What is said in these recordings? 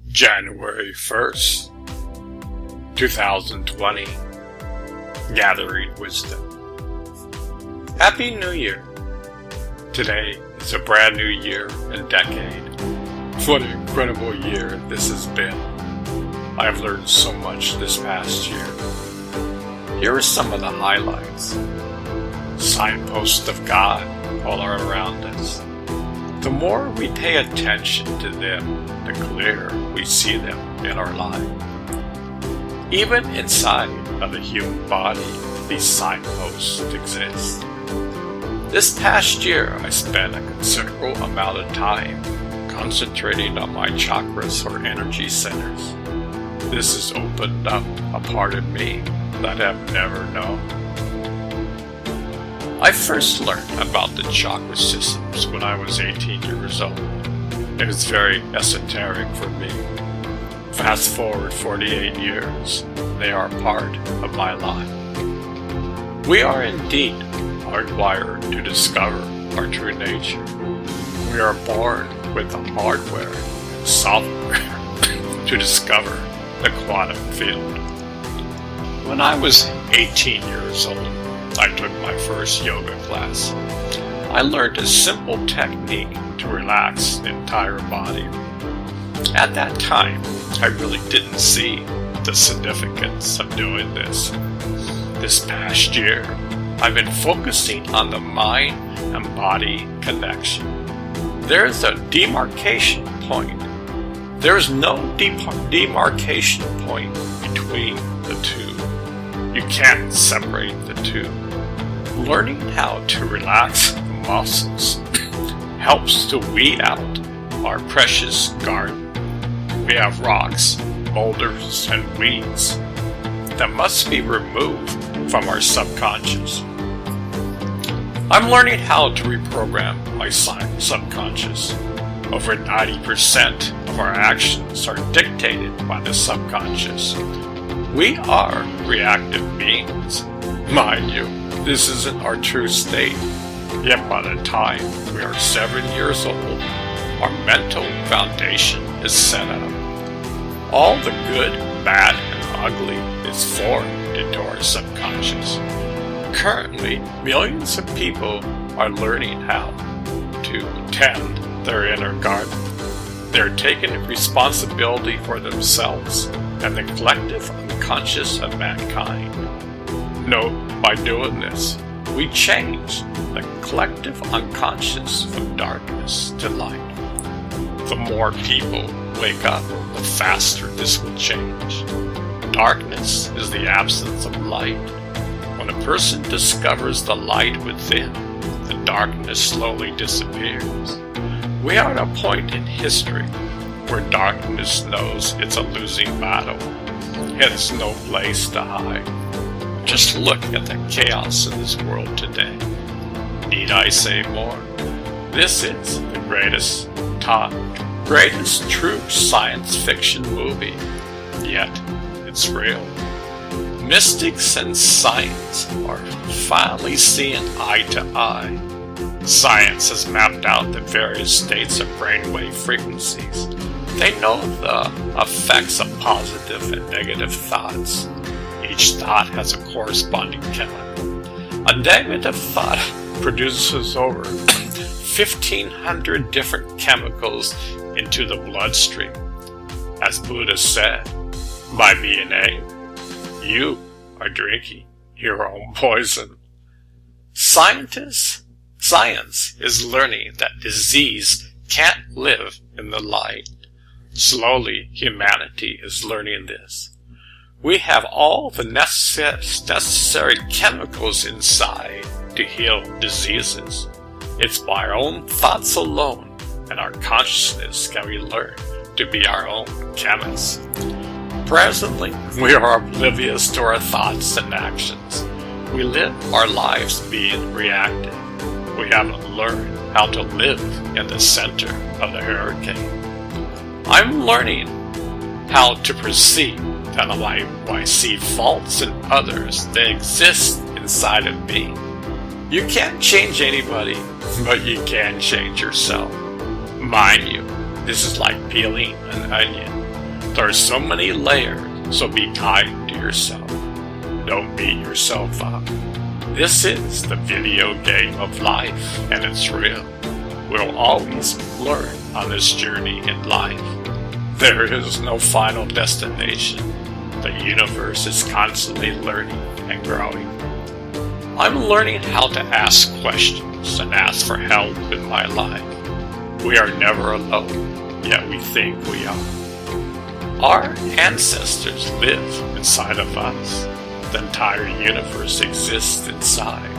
January 1st, 2020. Gathering Wisdom. Happy New Year! Today is a brand new year and decade. What an incredible year this has been. I've learned so much this past year. Here are some of the highlights. Signposts of God all around us. The more we pay attention to them, the clearer we see them in our life. Even inside of the human body, these signposts exist. This past year, I spent a considerable amount of time concentrating on my chakras or energy centers. This has opened up a part of me that I've never known. I first learned about the chakra systems when I was 18 years old. It was very esoteric for me. Fast forward 48 years, they are part of my life. We are indeed hardwired to discover our true nature. We are born with the hardware and software to discover the quantum field. When I was 18 years old, I took my first yoga class. I learned a simple technique to relax the entire body. At that time, I really didn't see the significance of doing this. This past year, I've been focusing on the mind and body connection. There's a demarcation point. There's no demarcation point between the two. You can't separate the two. Learning how to relax the muscles helps to weed out our precious garden. We have rocks, boulders, and weeds that must be removed from our subconscious. I'm learning how to reprogram my subconscious. Over 90% of our actions are dictated by the subconscious. We are reactive beings. Mind you, this isn't our true state. Yet by the time we are 7 years old, our mental foundation is set up. All the good, bad, and ugly is formed into our subconscious. Currently, millions of people are learning how to tend their inner garden. They're taking responsibility for themselves and the collective unconscious of mankind. Note, by doing this, we change the collective unconscious from darkness to light. The more people wake up, the faster this will change. Darkness is the absence of light. When a person discovers the light within, the darkness slowly disappears. We are at a point in history where darkness knows it's a losing battle. It has no place to hide. Just look at the chaos in this world today. Need I say more? This is the greatest true science fiction movie. Yet, it's real. Mystics and science are finally seeing eye to eye. Science has mapped out the various states of brainwave frequencies. They know the effects of positive and negative thoughts. Each thought has a corresponding chemical. A negative thought produces over 1,500 different chemicals into the bloodstream. As Buddha said, by being angry, you are drinking your own poison. Science is learning that disease can't live in the light. Slowly, humanity is learning this. We have all the necessary chemicals inside to heal diseases. It's by our own thoughts alone and our consciousness can we learn to be our own chemists. Presently, we are oblivious to our thoughts and actions. We live our lives being reactive. We haven't learned how to live in the center of the hurricane. I'm learning how to perceive that I see faults in others. They exist inside of me. You can't change anybody, but you can change yourself. Mind you, this is like peeling an onion. There are so many layers, so be kind to yourself. Don't beat yourself up. This is the video game of life, and it's real. We'll always learn on this journey in life. There is no final destination. The universe is constantly learning and growing. I'm learning how to ask questions and ask for help in my life. We are never alone, yet we think we are. Our ancestors live inside of us. The entire universe exists inside.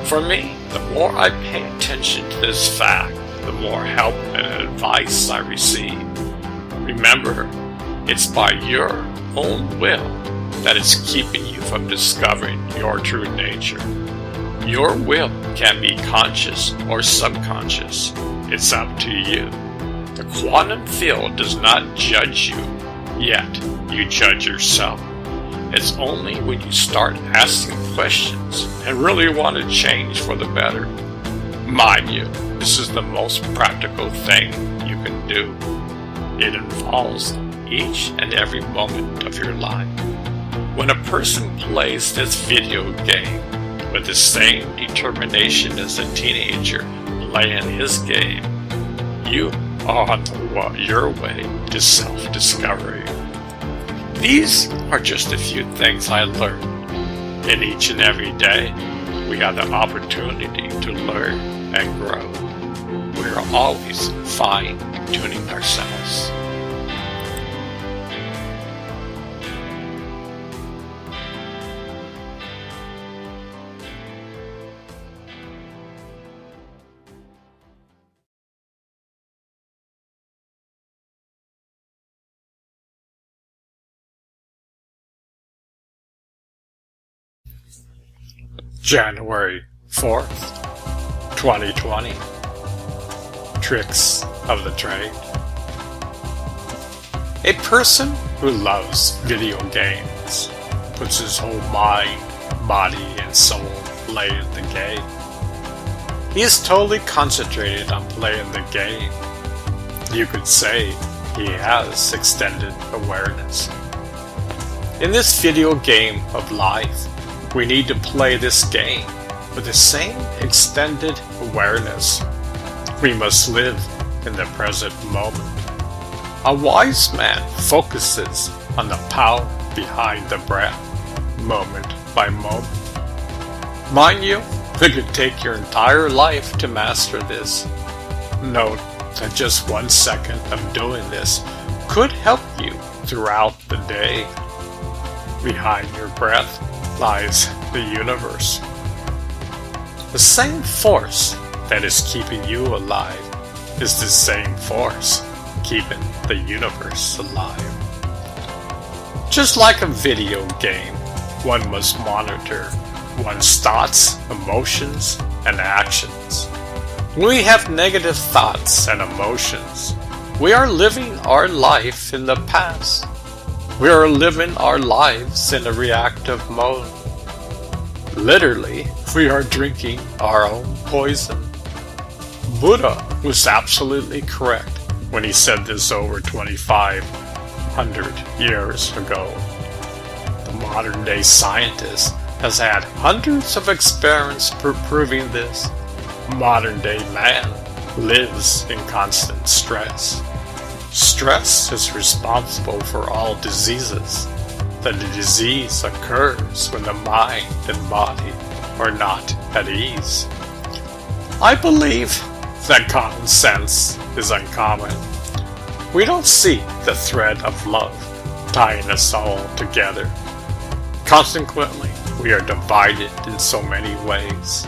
For me, the more I pay attention to this fact, the more help and advice I receive. Remember, it's by your own will that is keeping you from discovering your true nature. Your will can be conscious or subconscious. It's up to you. The quantum field does not judge you, yet you judge yourself. It's only when you start asking questions and really want to change for the better. Mind you, this is the most practical thing you can do. It involves each and every moment of your life. When a person plays this video game with the same determination as a teenager playing his game, you are on your way to self-discovery. These are just a few things I learned. And each and every day, we have the opportunity to learn and grow. We are always fine-tuning ourselves. January 4th, 2020. Tricks of the trade. A person who loves video games puts his whole mind, body, and soul playing the game. He is totally concentrated on playing the game. You could say he has extended awareness. In this video game of life, we need to play this game with the same extended awareness. We must live in the present moment. A wise man focuses on the power behind the breath, moment by moment. Mind you, it could take your entire life to master this. Note that just 1 second of doing this could help you throughout the day. Behind your breath lies the universe. The same force that is keeping you alive is the same force keeping the universe alive. Just like a video game, one must monitor one's thoughts, emotions, and actions. When we have negative thoughts and emotions, we are living our life in the past. We are living our lives in a reactive mode. Literally, we are drinking our own poison. Buddha was absolutely correct when he said this over 2,500 years ago. The modern day scientist has had hundreds of experiments proving this. Modern day man lives in constant stress. Stress is responsible for all diseases. The disease occurs when the mind and body are not at ease. I believe that common sense is uncommon. We don't see the thread of love tying us all together. Consequently, we are divided in so many ways.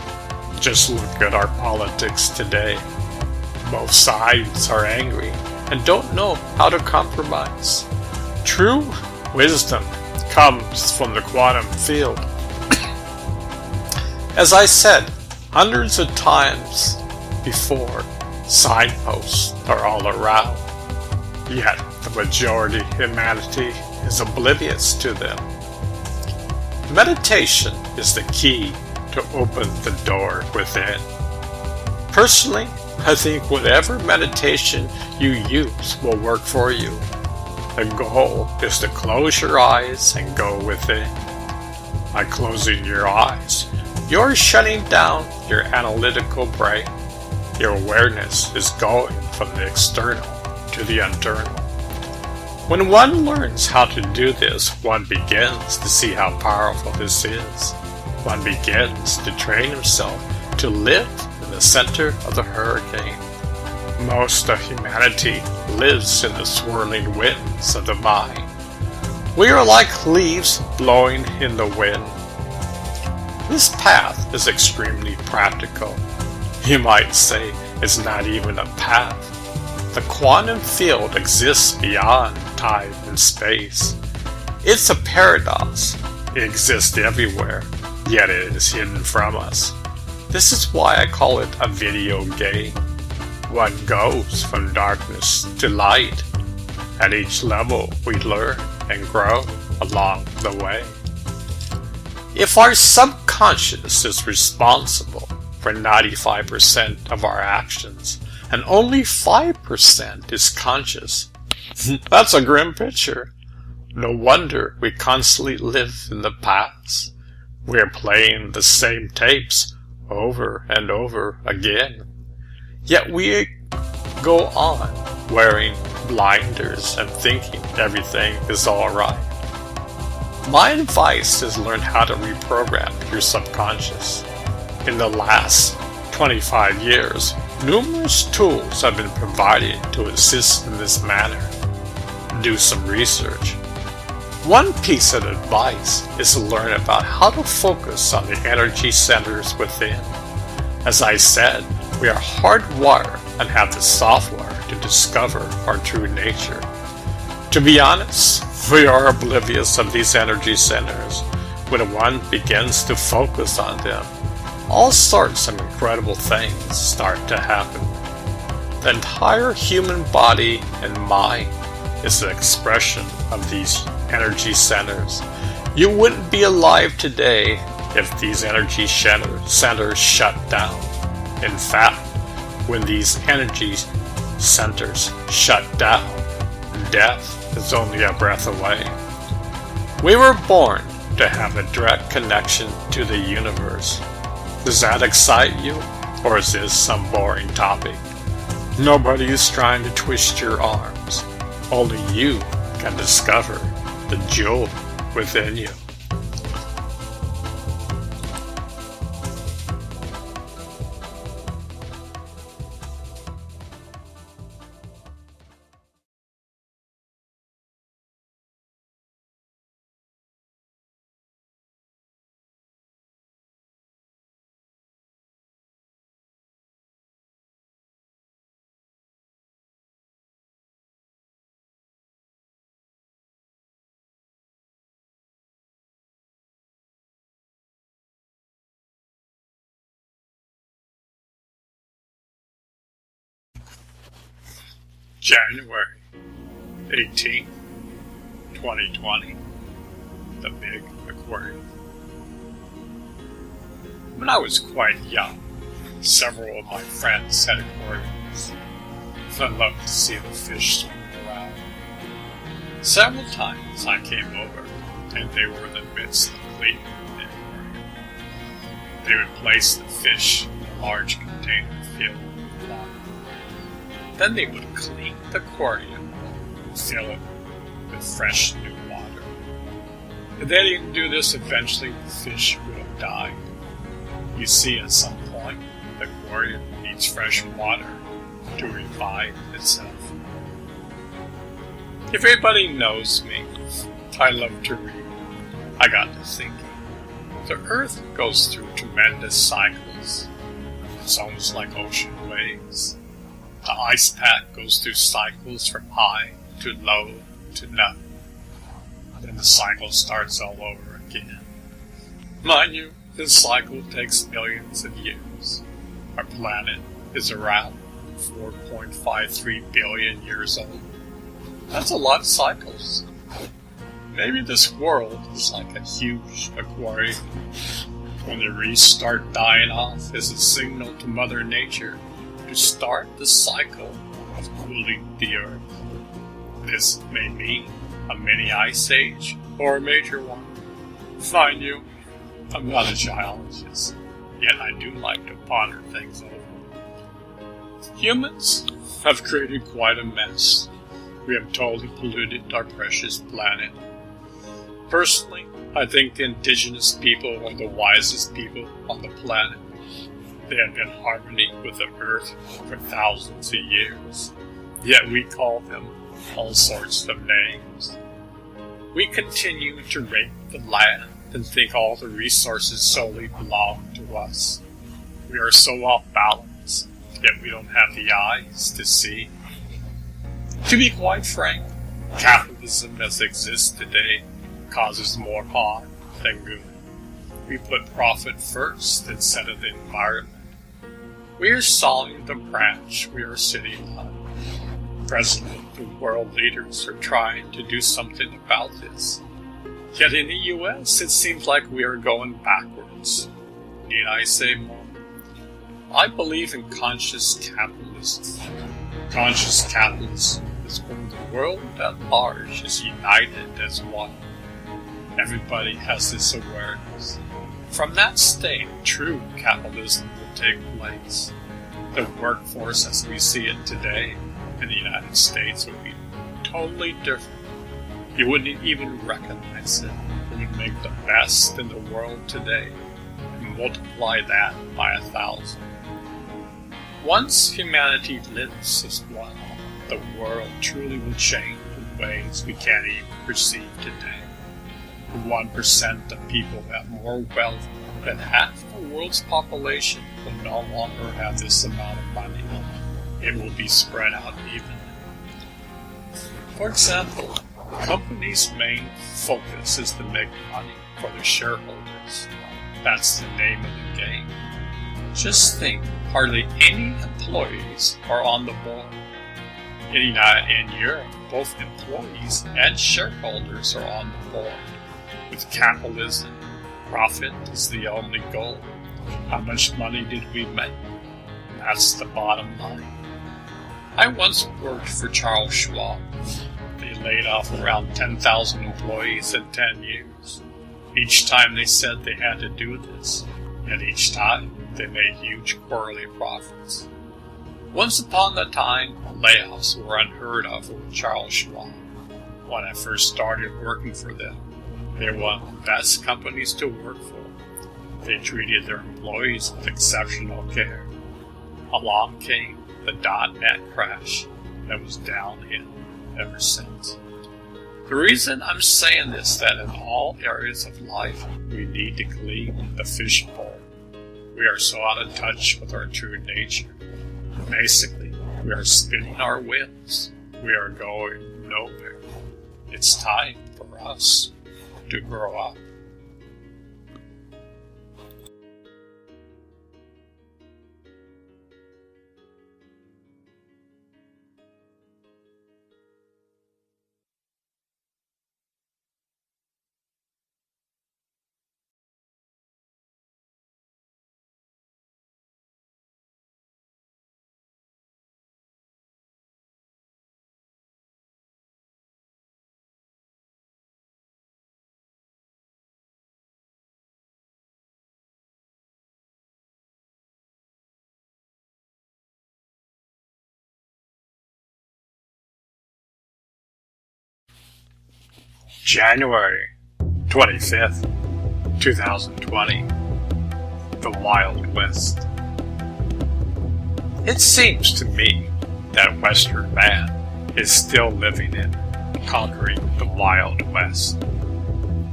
Just look at our politics today. Both sides are angry and don't know how to compromise. True wisdom comes from the quantum field. As I said hundreds of times before, signposts are all around, yet the majority of humanity is oblivious to them. Meditation is the key to open the door within. Personally, I think whatever meditation you use will work for you. The goal is to close your eyes and go within. By closing your eyes, you're shutting down your analytical brain. Your awareness is going from the external to the internal. When one learns how to do this, one begins to see how powerful this is. One begins to train himself to live in the center of the hurricane. Most of humanity lives in the swirling winds of the mind. We are like leaves blowing in the wind. This path is extremely practical. You might say it's not even a path. The quantum field exists beyond time and space. It's a paradox. It exists everywhere, yet it is hidden from us. This is why I call it a video game. One goes from darkness to light. At each level, we learn and grow along the way. If our subconscious is responsible for 95% of our actions, and only 5% is conscious, that's a grim picture. No wonder we constantly live in the past. We're playing the same tapes over and over again. Yet we go on wearing blinders and thinking everything is alright. My advice is learn how to reprogram your subconscious. In the last 25 years, numerous tools have been provided to assist in this manner. Do some research. One piece of advice is to learn about how to focus on the energy centers within. As I said, we are hardwired and have the software to discover our true nature. To be honest, we are oblivious of these energy centers. When one begins to focus on them, all sorts of incredible things start to happen. The entire human body and mind is the expression of these energy centers. You wouldn't be alive today if these energy centers shut down. In fact, when these energy centers shut down, death is only a breath away. We were born to have a direct connection to the universe. Does that excite you, or is this some boring topic? Nobody is trying to twist your arms. Only you can discover the jewel within you. January 18, 2020, the Big Aquarium. When I was quite young, several of my friends had aquariums. I loved to see the fish swimming around. Several times I came over, and they were in the midst of cleaning the aquarium. They would place the fish in a large container filled with water. Then they would clean the aquarium and fill it with fresh new water. If they didn't do this, eventually the fish would have died. You see, at some point, the aquarium needs fresh water to revive itself. If anybody knows me, I love to read. I got to thinking. The Earth goes through tremendous cycles. It's almost like ocean waves. The ice pack goes through cycles from high to low to nothing. Then the cycle starts all over again. Mind you, this cycle takes millions of years. Our planet is around 4.53 billion years old. That's a lot of cycles. Maybe this world is like a huge aquarium. When the reefs start dying off, it's a signal to Mother Nature to start the cycle of cooling the Earth. This may mean a mini ice age or a major one. Mind you, I'm not a geologist, yet I do like to ponder things over. Humans have created quite a mess. We have totally polluted our precious planet. Personally, I think the indigenous people are the wisest people on the planet. They have been in harmony with the earth for thousands of years, yet we call them all sorts of names. We continue to rape the land and think all the resources solely belong to us. We are so off balance, yet we don't have the eyes to see. To be quite frank, capitalism as it exists today causes more harm than good. We put profit first instead of the environment. We are solving the branch we are sitting on. President and world leaders are trying to do something about this. Yet in the U.S., it seems like we are going backwards. Need I say more? I believe in conscious capitalism. Conscious capitalism is when the world at large is united as one. Everybody has this awareness. From that state, true capitalism will take place. The workforce as we see it today in the United States would be totally different. You wouldn't even recognize it. You would make the best in the world today and multiply that by 1,000. Once humanity lives as one, the world truly will change in ways we can't even perceive today. The 1% of people have more wealth than half the world's population will no longer have this amount of money. It will be spread out evenly. For example, companies' main focus is to make money for their shareholders. That's the name of the game. Just think, hardly any employees are on the board. In Europe, both employees and shareholders are on the board. With capitalism, profit is the only goal. How much money did we make? That's the bottom line. I once worked for Charles Schwab. They laid off around 10,000 employees in 10 years. Each time they said they had to do this, and each time they made huge quarterly profits. Once upon a time, layoffs were unheard of with Charles Schwab. When I first started working for them, they were one of the best companies to work for. They treated their employees with exceptional care. Along came the .NET crash that was downhill ever since. The reason I'm saying this is that in all areas of life, we need to clean the fishbowl. We are so out of touch with our true nature. Basically, we are spinning our wheels. We are going nowhere. It's time for us to grow up. January 25th, 2020. The Wild West. It seems to me that Western man is still living in, conquering the Wild West.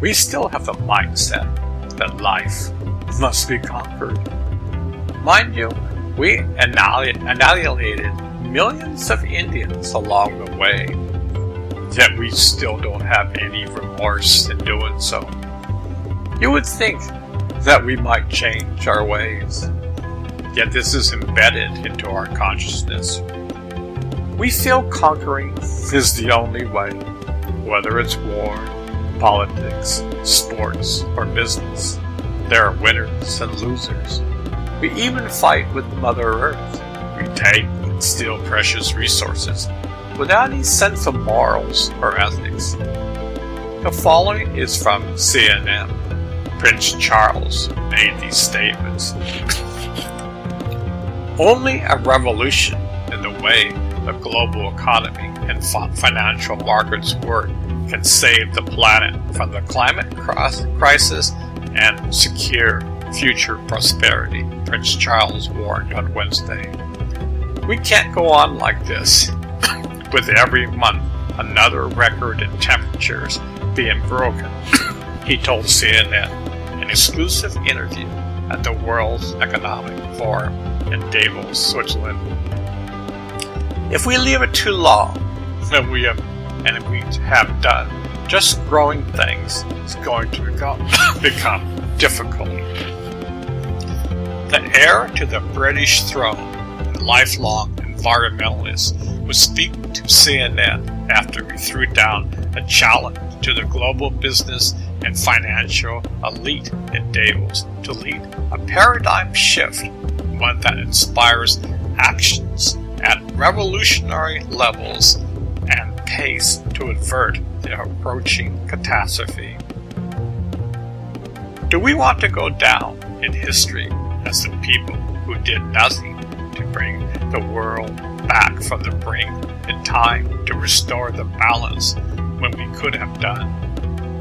We still have the mindset that life must be conquered. Mind you, we annihilated millions of Indians along the way. Yet we still don't have any remorse in doing so. You would think that we might change our ways. Yet this is embedded into our consciousness. We feel conquering is the only way, whether it's war, politics, sports, or business. There are winners and losers. We even fight with Mother Earth. We take and steal precious resources. without any sense of morals or ethics. The following is from CNN. Prince Charles made these statements. Only a revolution in the way the global economy and financial markets work can save the planet from the climate crisis and secure future prosperity, Prince Charles warned on Wednesday. We can't go on like this, with every month another record in temperatures being broken, he told CNN in an exclusive interview at the World Economic Forum in Davos, Switzerland. If we leave it too long, and we have done, just growing things is going to become difficult. The heir to the British throne and lifelong environmentalist was speaking to CNN after he threw down a challenge to the global business and financial elite in Davos to lead a paradigm shift, one that inspires actions at revolutionary levels and pace to avert the approaching catastrophe. Do we want to go down in history as the people who did nothing to bring the world back from the brink in time to restore the balance when we could have done?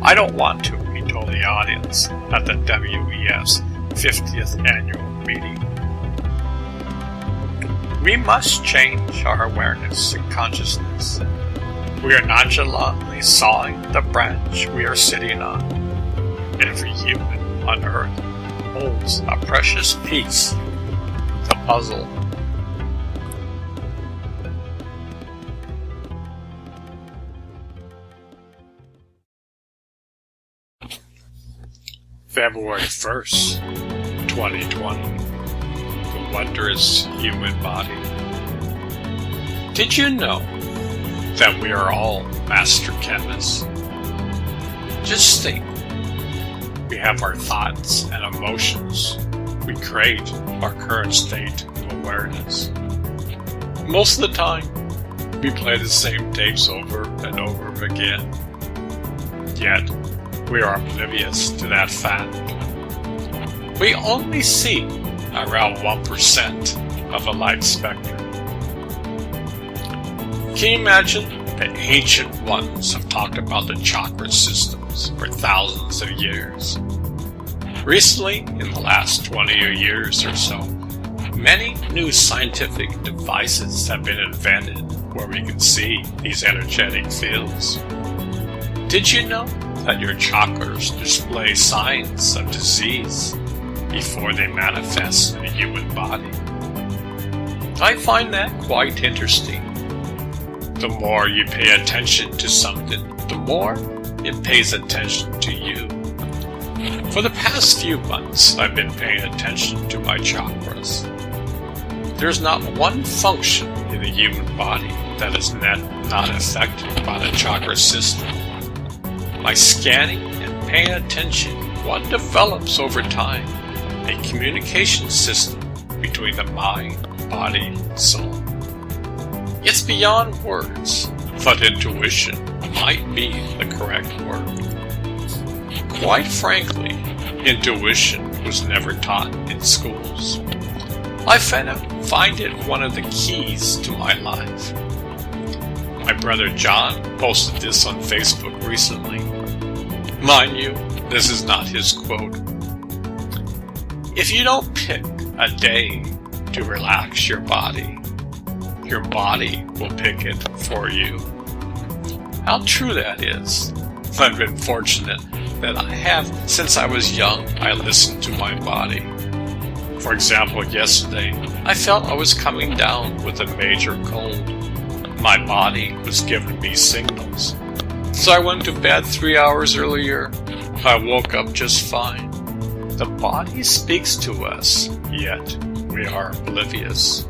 I don't want to, he told the audience at the WEF's 50th annual meeting. We must change our awareness and consciousness. We are nonchalantly sawing the branch we are sitting on. Every human on earth holds a precious piece, the puzzle. February 1st, 2020. The wondrous human body. Did you know that we are all master chemists? Just think. We have our thoughts and emotions. We create our current state of awareness. Most of the time, we play the same tapes over and over again. Yet, we are oblivious to that fact. We only see around 1% of a light spectrum. Can you imagine? The ancient ones have talked about the chakra systems for thousands of years. Recently, in the last 20 years or so, many new scientific devices have been invented where we can see these energetic fields. Did you know that your chakras display signs of disease before they manifest in a human body? I find that quite interesting. The more you pay attention to something, the more it pays attention to you. For the past few months, I've been paying attention to my chakras. There's not one function in the human body that is not affected by the chakra system. By scanning and paying attention, one develops over time a communication system between the mind, body, and soul. It's beyond words, but intuition might be the correct word. Quite frankly, intuition was never taught in schools. I find it one of the keys to my life. My brother John posted this on Facebook recently. Mind you, this is not his quote. If you don't pick a day to relax your body will pick it for you. How true that is. I've been fortunate that I have, since I was young, I listened to my body. For example, yesterday, I felt I was coming down with a major cold. My body was giving me signals. So I went to bed 3 hours earlier. I woke up just fine. The body speaks to us, yet we are oblivious.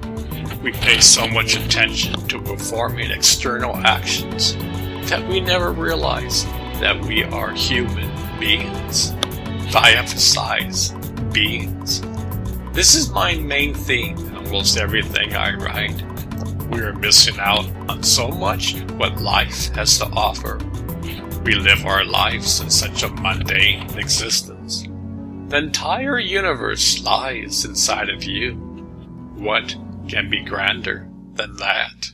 We pay so much attention to performing external actions that we never realize that we are human beings. I emphasize beings. This is my main theme in almost everything I write. we are missing out on so much what life has to offer. We live our lives in such a mundane existence. The entire universe lies inside of you. What can be grander than that?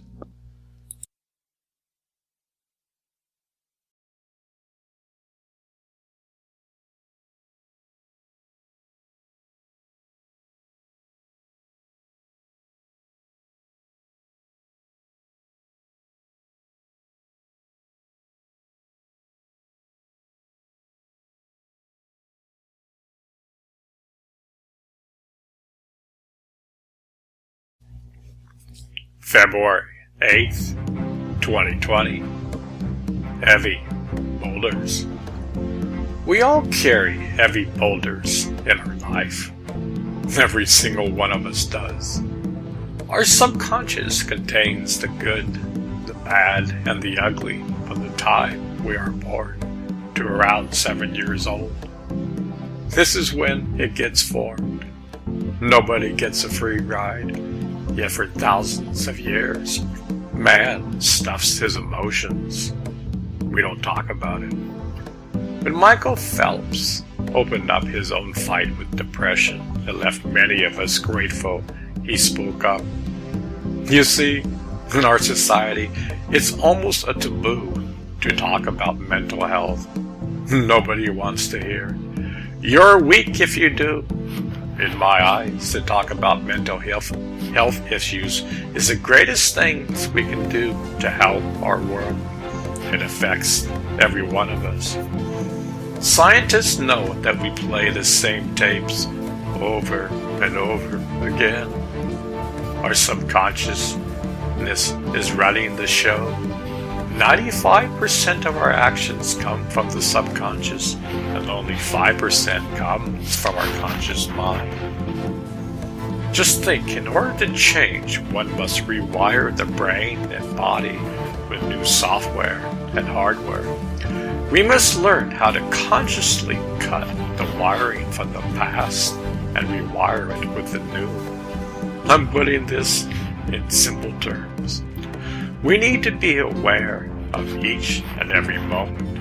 February 8th, 2020. Heavy boulders. We all carry heavy boulders in our life. Every single one of us does. Our subconscious contains the good, the bad, and the ugly from the time we are born to around 7 years old. This is when it gets formed. Nobody gets a free ride. Yet for thousands of years, man stuffs his emotions. We don't talk about it. When Michael Phelps opened up his own fight with depression, it left many of us grateful he spoke up. You see, in our society, it's almost a taboo to talk about mental health. Nobody wants to hear, "You're weak if you do." In my eyes, to talk about mental health issues is the greatest things we can do to help our world. It affects every one of us. Scientists know that we play the same tapes over and over again. Our subconsciousness is running the show. 95% of our actions come from the subconscious, and only 5% comes from our conscious mind. Just think, in order to change, one must rewire the brain and body with new software and hardware. We must learn how to consciously cut the wiring from the past and rewire it with the new. I'm putting this in simple terms. We need to be aware of each and every moment.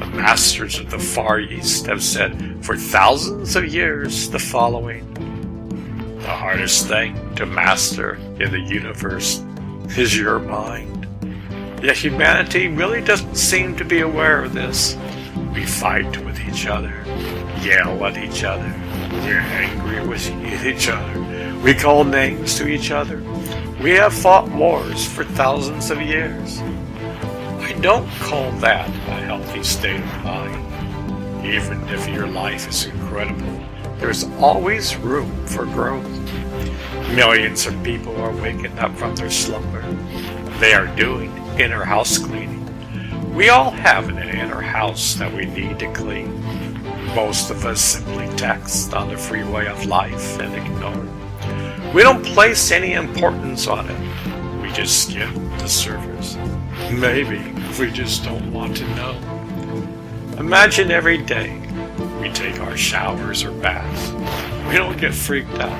The masters of the Far East have said for thousands of years the following: the hardest thing to master in the universe is your mind. Yet humanity really doesn't seem to be aware of this. We fight with each other, yell at each other, we're angry with each other, we call names to each other. We have fought wars for thousands of years. I don't call that a healthy state of mind. Even if your life is incredible, there's always room for growth. Millions of people are waking up from their slumber. They are doing inner house cleaning. We all have an inner house that we need to clean. Most of us simply text on the freeway of life and ignore it. We don't place any importance on it. We just skip the surface. Maybe we just don't want to know. Imagine every day we take our showers or baths. We don't get freaked out.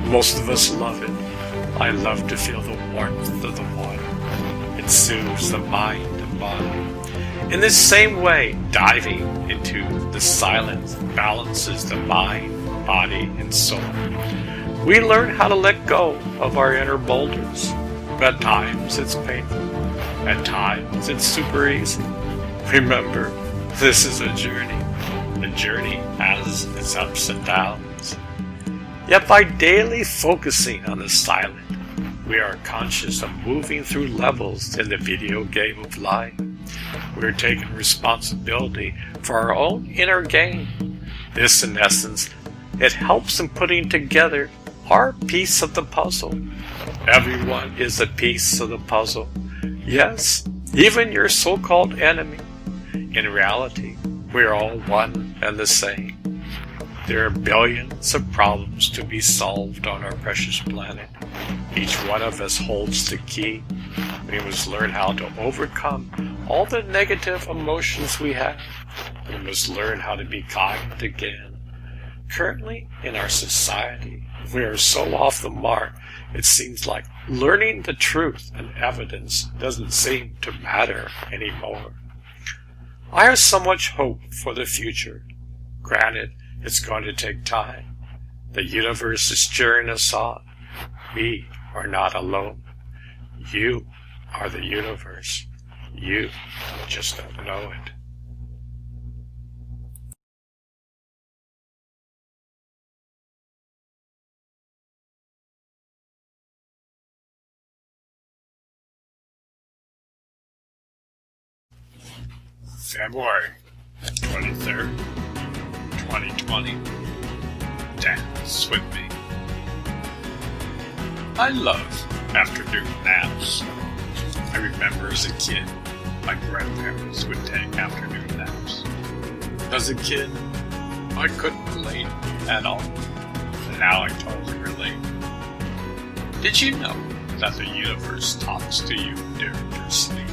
Most of us love it. I love to feel the warmth of the water. It soothes the mind and body. In this same way, diving into the silence balances the mind, body, and soul. We learn how to let go of our inner boulders. At times it's painful. At times it's super easy. Remember, this is a journey. The journey has its ups and downs. Yet by daily focusing on the silent, we are conscious of moving through levels in the video game of life. We're taking responsibility for our own inner game. This, in essence, it helps in putting together our piece of the puzzle. Everyone is a piece of the puzzle. Yes, even your so-called enemy. In reality, we are all one and the same. There are billions of problems to be solved on our precious planet. Each one of us holds the key. We must learn how to overcome all the negative emotions we have. We must learn how to be kind again. Currently, in our society, we are so off the mark, it seems like learning the truth and evidence doesn't seem to matter anymore. I have so much hope for the future. Granted, it's going to take time. The universe is cheering us on. We are not alone. You are the universe. You just don't know it. February 23rd, 2020. Dance with me. I love afternoon naps. I remember as a kid, my grandparents would take afternoon naps. As a kid, I couldn't relate at all. And now I totally relate. Did you know that the universe talks to you during your sleep?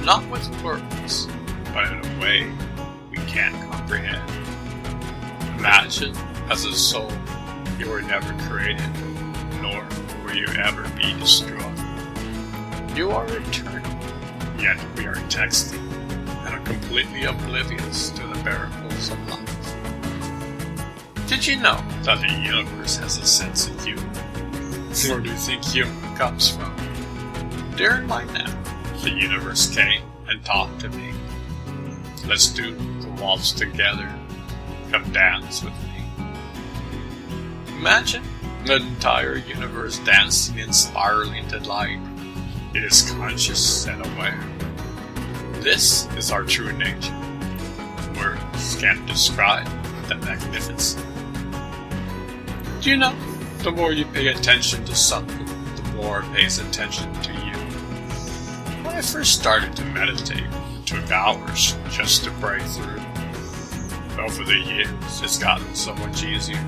Not with words, but in a way we can't comprehend. Imagine, as a soul, you were never created, nor will you ever be destroyed. You are eternal, yet we are texting and are completely oblivious to the miracles of life. Did you know that the universe has a sense of humor? Where do you think humor comes from? During my nap, the universe came and talked to me. Let's do the waltz together. Come dance with me. Imagine the entire universe dancing in spiraling delight. It is conscious and aware. This is our true nature. Words can't describe the magnificence. Do you know, the more you pay attention to something, the more it pays attention to you. When I first started to meditate, it took hours just to break through. Over the years, it's gotten so much easier.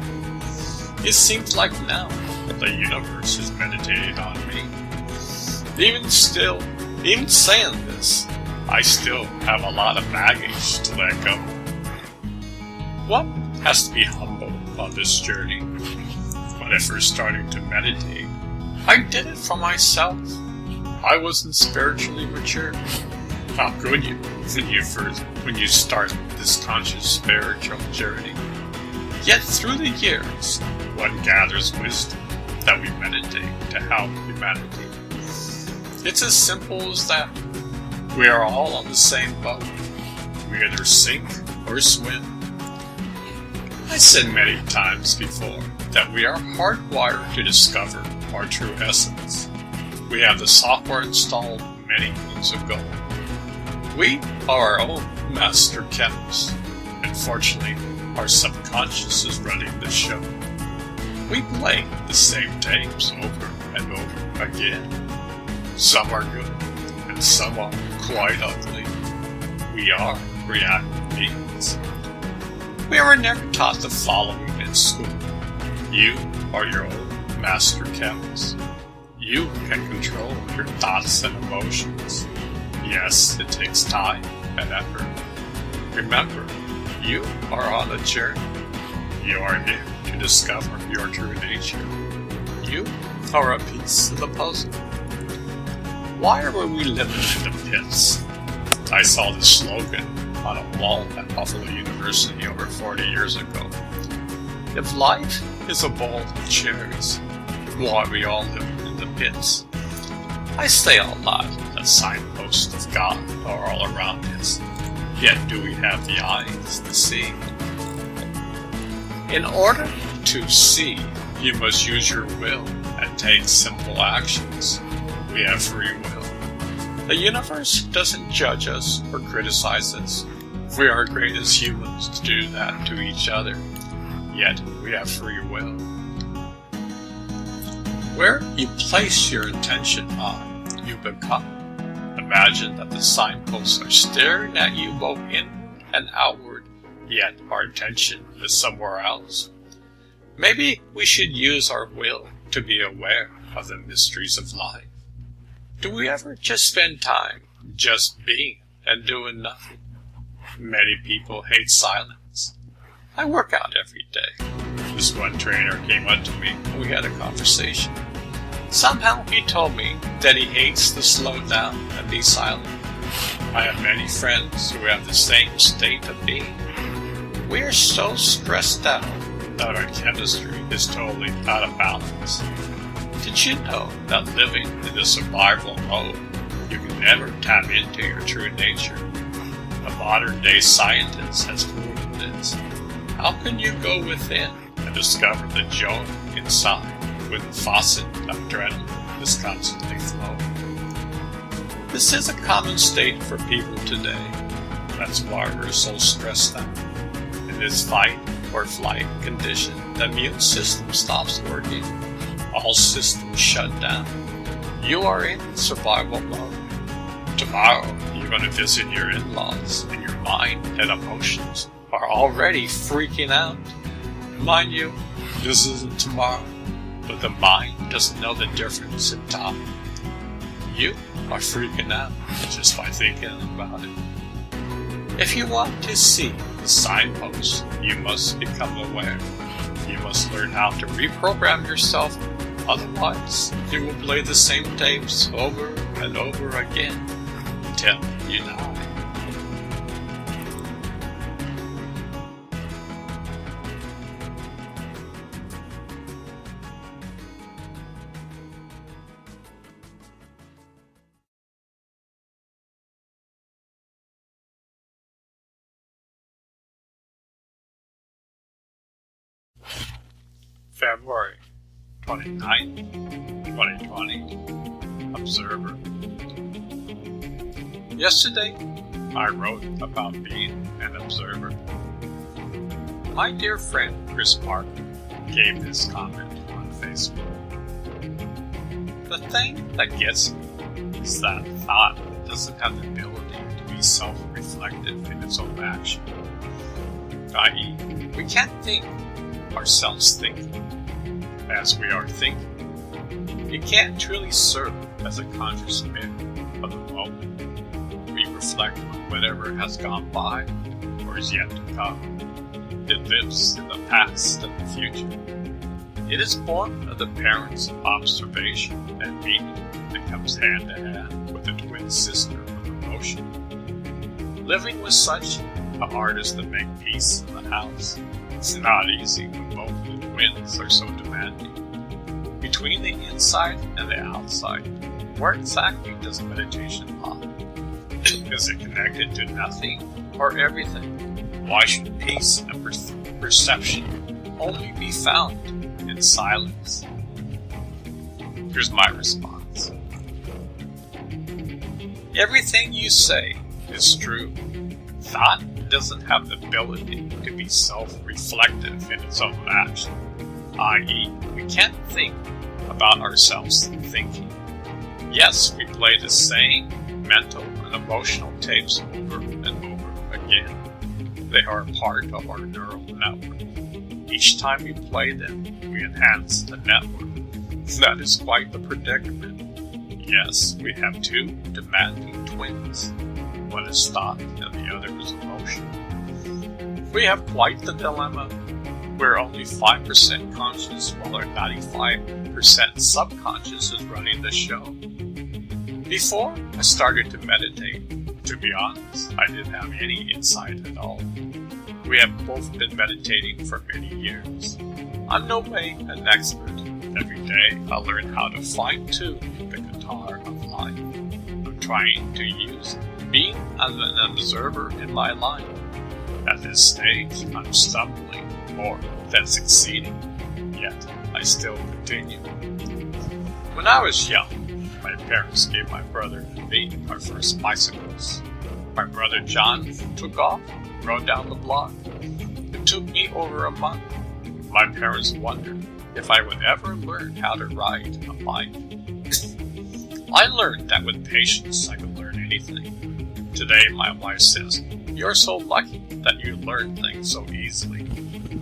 It seems like now the universe is meditating on me. Even saying this, I still have a lot of baggage to let go. One has to be humble on this journey. When I first started to meditate, I did it for myself. I wasn't spiritually mature. How could you when you start this conscious spiritual journey? Yet through the years, one gathers wisdom that we meditate to help humanity. It's as simple as that. We are all on the same boat. We either sink or swim. I said many times before that we are hardwired to discover our true essence. We have the software installed many moons ago. We are our own master chemists. Unfortunately, our subconscious is running the show. We play the same tapes over and over again. Some are good, and some are quite ugly. We are reactive beings. We were never taught the following in school. You are your own master chemist. You can control your thoughts and emotions. Yes, it takes time and effort. Remember, you are on a journey. You are here to discover your true nature. You are a piece of the puzzle. Why are we living in the pits? I saw this slogan on a wall at Buffalo University over 40 years ago. If life is a bowl of cherries, why are we all living in the pits? I say a lot that signposts of God are all around us. Yet do we have the eyes to see? In order to see, you must use your will and take simple actions. We have free will. The universe doesn't judge us or criticize us. We are great as humans to do that to each other. Yet we have free will. Where you place your intention on, you become. Imagine that the signposts are staring at you both inward and outward, yet our attention is somewhere else. Maybe we should use our will to be aware of the mysteries of life. Do we ever just spend time just being and doing nothing? Many people hate silence. I work out every day. This one trainer came up to me and we had a conversation. Somehow he told me that he hates to slow down and be silent. I have many friends who have the same state of being. We are so stressed out that our chemistry is totally out of balance. Did you know that living in the survival mode, you can never tap into your true nature? A modern-day scientist has proven this. How can you go within and discover the joy inside when the faucet of adrenaline is constantly flowing? This is a common state for people today. That's why we're so stressed out. In this fight or flight condition, the immune system stops working. All systems shut down. You are in survival mode. Tomorrow, you're going to visit your in-laws, and your mind and emotions are already freaking out. Mind you, this isn't tomorrow, but the mind doesn't know the difference in time. You are freaking out just by thinking about it. If you want to see the signposts, you must become aware. You must learn how to reprogram yourself, otherwise you will play the same tapes over and over again until you die. February 29th, 2020. Observer. Yesterday, I wrote about being an observer. My dear friend Chris Parker gave this comment on Facebook. The thing that gets me is that thought doesn't have the ability to be self-reflective in its own action. I.e., we can't think ourselves thinking as we are thinking. It can't truly serve as a conscious mirror of the moment. We reflect on whatever has gone by or is yet to come. It lives in the past and the future. It is born of the parents' observation and meaning that comes hand in hand with the twin sister of emotion. Living with such a artist to make peace in the house. It's not easy when both the twins are so demanding. Between the inside and the outside, where exactly does meditation lie? Is it connected to nothing or everything? Why should peace and perception only be found in silence? Here's my response. Everything you say is true. Thought doesn't have the ability to be self-reflective in its own action, i.e., we can't think about ourselves thinking. Yes, we play the same mental and emotional tapes over and over again. They are a part of our neural network. Each time we play them, we enhance the network. That is quite the predicament. Yes, we have two demanding twins. One is thought and the other is emotion. We have quite the dilemma. We're only 5% conscious while our 95% subconscious is running the show. Before I started to meditate, to be honest, I didn't have any insight at all. We have both been meditating for many years. I'm no way an expert. Every day I learn how to fine-tune the guitar of life. I'm trying to use being as an observer in my life. At this stage, I'm stumbling more than succeeding, yet I still continue. When I was young, my parents gave my brother and me our first bicycles. My brother John took off, rode down the block. It took me over a month. My parents wondered if I would ever learn how to ride a bike. I learned that with patience I could learn anything. Today my wife says, "You're so lucky that you learn things so easily."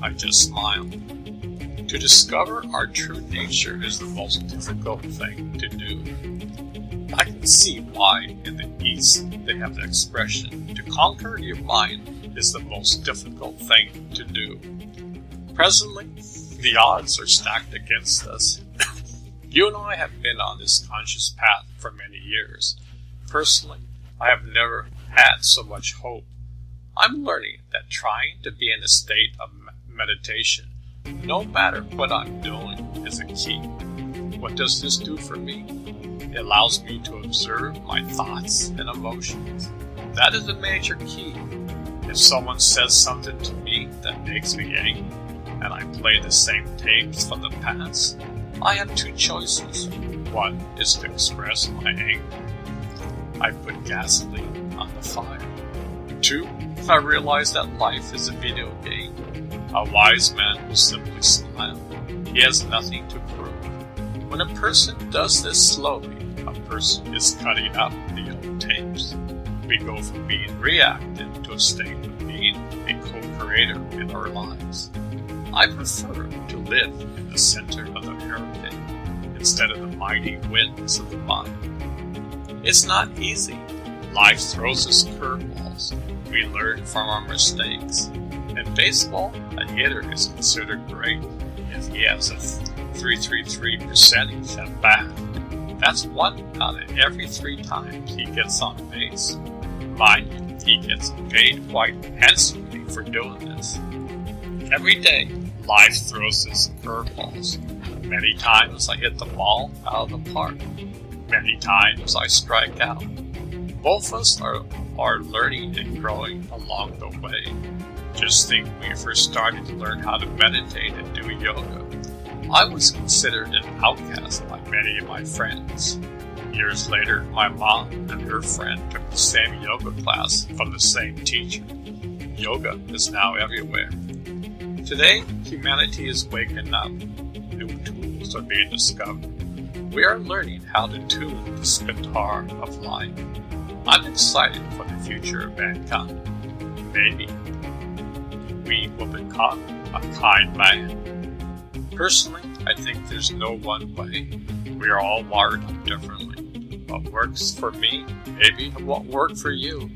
I just smile. To discover our true nature is the most difficult thing to do. I can see why in the East they have the expression, to conquer your mind is the most difficult thing to do. Presently, the odds are stacked against us. You and I have been on this conscious path for many years. Personally, I have never had so much hope. I'm learning that trying to be in a state of meditation, no matter what I'm doing, is a key. What does this do for me? It allows me to observe my thoughts and emotions. That is a major key. If someone says something to me that makes me angry, and I play the same tapes from the past, I have two choices. One is to express my anger. I put gasoline on the fire. Two, I realize that life is a video game. A wise man will simply smile. He has nothing to prove. When a person does this slowly, a person is cutting up the old tapes. We go from being reactive to a state of being a co-creator in our lives. I prefer to live in the center of the hurricane instead of the mighty winds of the mind. It's not easy. Life throws us curveballs. We learn from our mistakes. In baseball, a hitter is considered great if he has a .333 percentage at bat. That's 1 out of every 3 times he gets on base. Mind you, he gets paid quite handsomely for doing this. Every day, life throws us curveballs. Many times I hit the ball out of the park. Many times I strike out. Both of us are learning and growing along the way. Just think when we first started to learn how to meditate and do yoga, I was considered an outcast by many of my friends. Years later, my mom and her friend took the same yoga class from the same teacher. Yoga is now everywhere. Today, humanity is waking up. New tools are being discovered. We are learning how to tune the guitar of life. I'm excited for the future of mankind. Maybe we will become a kind man. Personally, I think there's no one way. We are all wired up differently. What works for me, maybe won't work for you.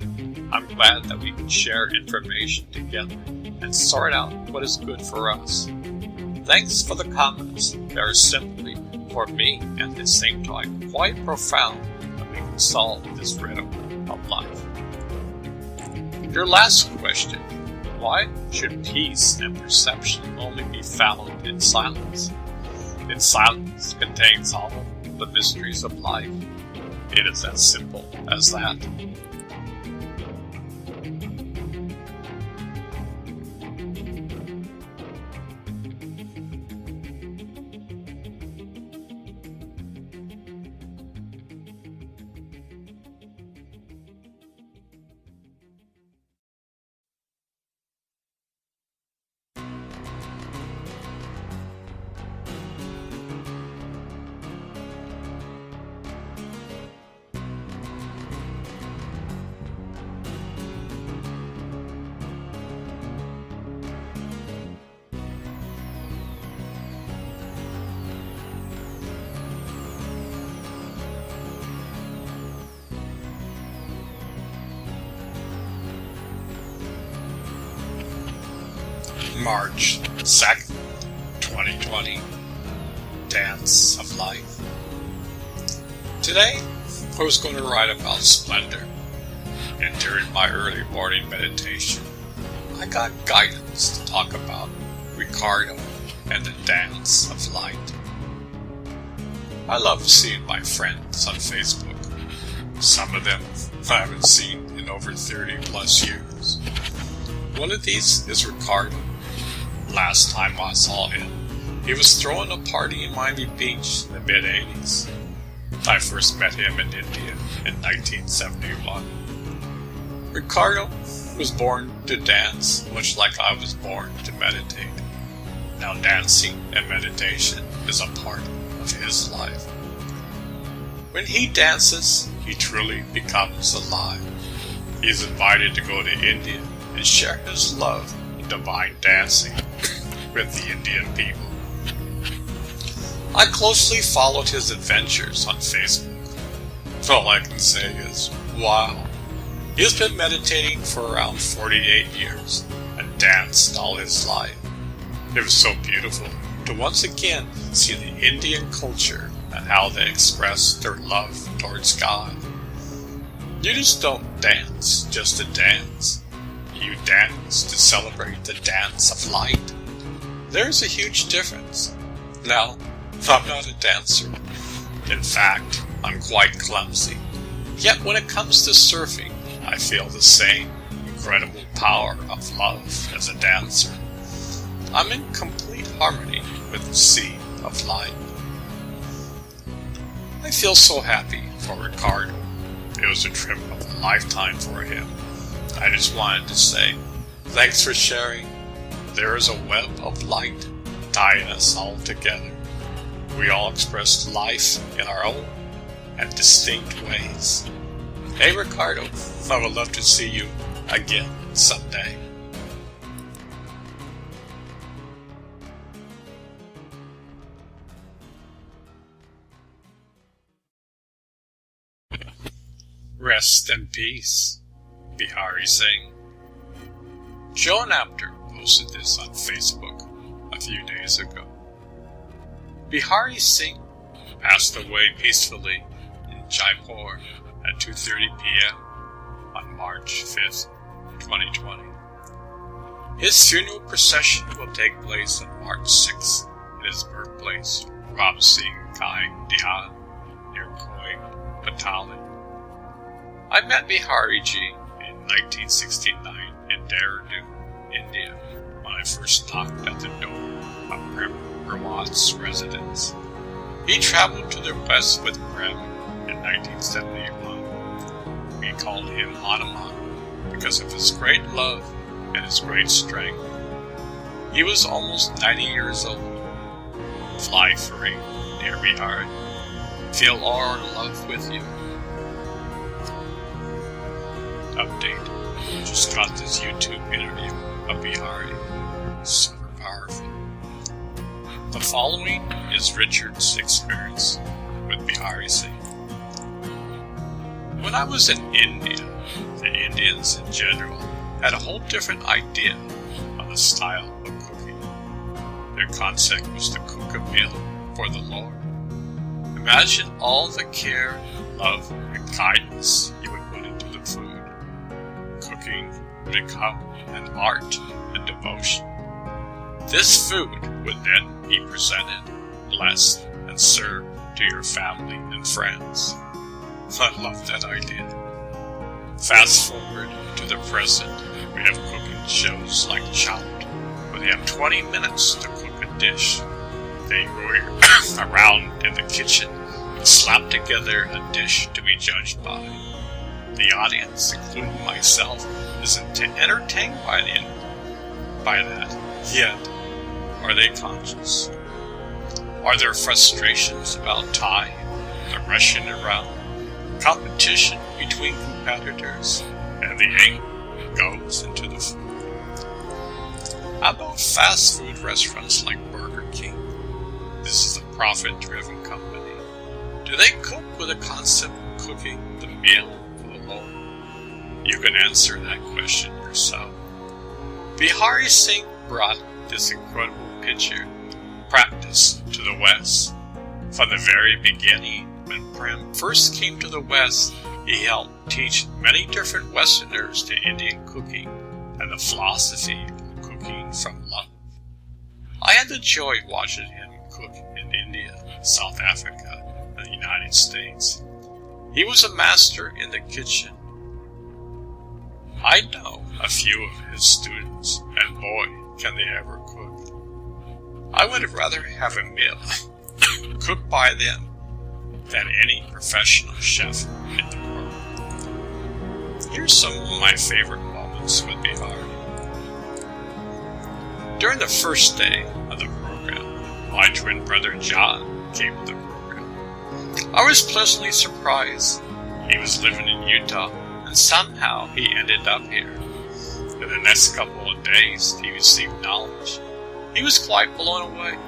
I'm glad that we can share information together and sort out what is good for us. Thanks for the comments. They are simply, for me, at the same time, quite profound that we can solve this riddle of life. Your last question. Why should peace and perception only be found in silence? In silence contains all the mysteries of life. It is as simple as that. March 2nd, 2020, Dance of Life. Today, I was going to write about splendor, and during my early morning meditation, I got guidance to talk about Ricardo and the dance of light. I love seeing my friends on Facebook. Some of them I haven't seen in over 30 plus years. One of these is Ricardo. Last time I saw him, he was throwing a party in Miami Beach in the mid-80s. I first met him in India in 1971. Ricardo was born to dance, much like I was born to meditate. Now dancing and meditation is a part of his life. When he dances, he truly becomes alive. He is invited to go to India and share his love of divine dancing with the Indian people. I closely followed his adventures on Facebook. All I can say is, wow. He's been meditating for around 48 years and danced all his life. It was so beautiful to once again see the Indian culture and how they express their love towards God. You just don't dance just to dance. You dance to celebrate the dance of light. There's a huge difference. Now, I'm not a dancer. In fact, I'm quite clumsy. Yet when it comes to surfing, I feel the same incredible power of love as a dancer. I'm in complete harmony with the sea of light. I feel so happy for Ricardo. It was a trip of a lifetime for him. I just wanted to say, thanks for sharing. There is a web of light tying us all together. We all express life in our own and distinct ways. Hey Ricardo, I would love to see you again someday. Rest in peace, Bihari Singh. Joan Apter posted this on Facebook a few days ago. Bihari Singh passed away peacefully in Jaipur at 2:30 p.m. on March 5th, 2020. His funeral procession will take place on March 6th at his birthplace, Ram Singh Kai Dihan, near Koi, Patali. I met Bihari Ji in 1969 in Dehradun, India, when I first knocked at the door of Prem Rawat's residence. He traveled to the west with Prem in 1971. We called him Hanuman because of his great love and his great strength. He was almost 90 years old. Fly free, dear Bihari. Feel our love with you. Update. Just got this YouTube interview of Bihari. Super powerful. The following is Richard's experience with Bihari Singh. When I was in India, the Indians in general had a whole different idea of the style of cooking. Their concept was to cook a meal for the Lord. Imagine all the care, love, and kindness you would put into the food. Cooking would become an art and devotion. This food would then be presented, blessed, and served to your family and friends. I love that idea. Fast forward to the present, we have cooking shows like Chopped, where they have 20 minutes to cook a dish. They go around in the kitchen and slap together a dish to be judged by. The audience, including myself, is entertained by that. Yet, are they conscious? Are there frustrations about time, the rushing around, competition between competitors, and the anger goes into the food? How about fast food restaurants like Burger King? This is a profit-driven company. Do they cook with the concept of cooking the meal for the Lord? You can answer that question yourself. Bihari Singh brought this incredible practice to the West. From the very beginning, when Prem first came to the West, he helped teach many different Westerners to Indian cooking and the philosophy of cooking from love. I had the joy watching him cook in India, South Africa, and the United States. He was a master in the kitchen. I know a few of his students, and boy, can they ever cook. I would rather have a meal cooked by them than any professional chef in the world. Here's some of my favorite moments with Bihari. During the first day of the program, my twin brother John came to the program. I was pleasantly surprised. He was living in Utah, and somehow he ended up here. In the next couple of days, he received knowledge. He was quite blown away.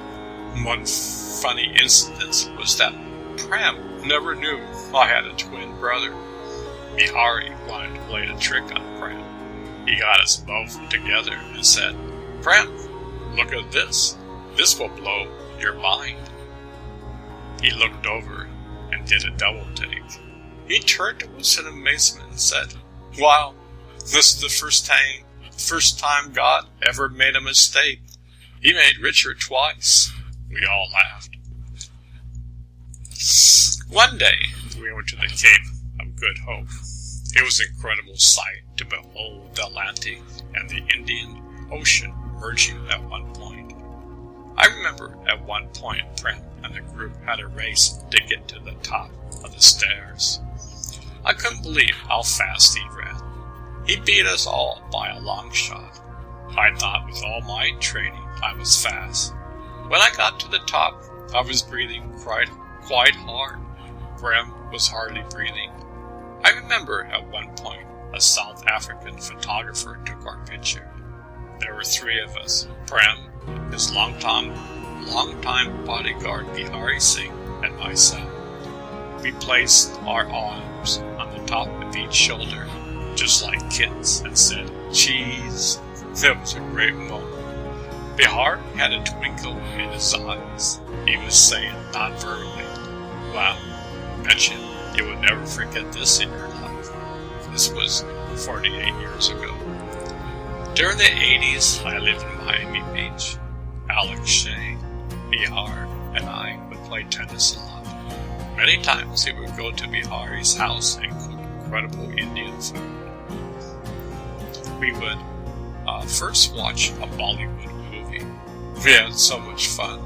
One funny incident was that Prem never knew I had a twin brother. Bihari wanted to play a trick on Prem. He got us both together and said, "Prem, look at this. This will blow your mind." He looked over and did a double take. He turned to us in amazement and said, "Wow, this is the first time God ever made a mistake. He made Richard twice." We all laughed. One day, we went to the Cape of Good Hope. It was an incredible sight to behold the Atlantic and the Indian Ocean merging at one point. I remember at one point Prem and the group had a race to get to the top of the stairs. I couldn't believe how fast he ran. He beat us all by a long shot. I thought with all my training I was fast. When I got to the top, I was breathing quite hard. Prem was hardly breathing. I remember at one point a South African photographer took our picture. There were three of us: Prem, his longtime bodyguard Bihari Singh, and myself. We placed our arms on the top of each shoulder, just like kids, and said, "Cheese." It was a great moment. Bihari had a twinkle in his eyes. He was saying non-verbally, "Wow, bet you will never forget this in your life." This was 48 years ago. During the 80s, I lived in Miami Beach. Alex Shea, Bihar, and I would play tennis a lot. Many times he would go to Bihari's house and cook incredible Indian food. We would first watch a Bollywood movie. We had so much fun.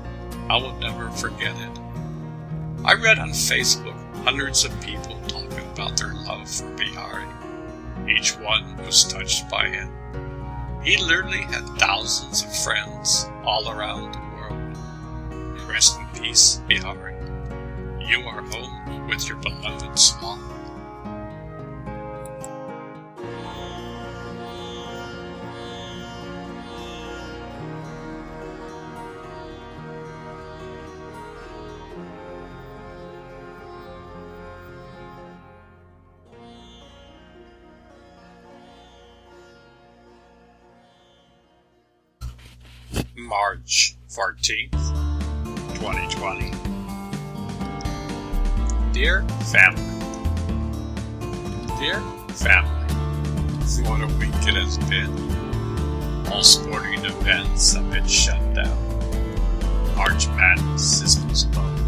I will never forget it. I read on Facebook hundreds of people talking about their love for Bihari. Each one was touched by him. He literally had thousands of friends all around the world. Rest in peace, Bihari. You are home with your beloved Swan. March 14th, 2020. Dear family. Dear family, what a week it has been. All sporting events have been shut down. March Madness is postponed.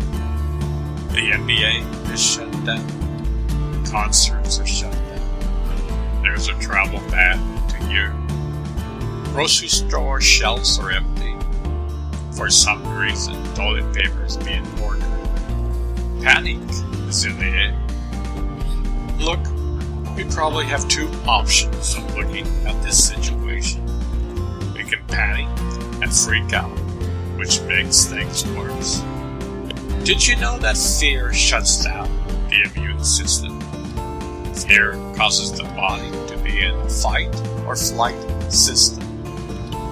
The NBA is shut down. Concerts are shut down. There's a travel ban to Europe. Grocery store shelves are empty. For some reason, toilet paper is being ordered. Panic is in the air. Look, we probably have two options of looking at this situation. We can panic and freak out, which makes things worse. Did you know that fear shuts down the immune system? Fear causes the body to be in a fight or flight system.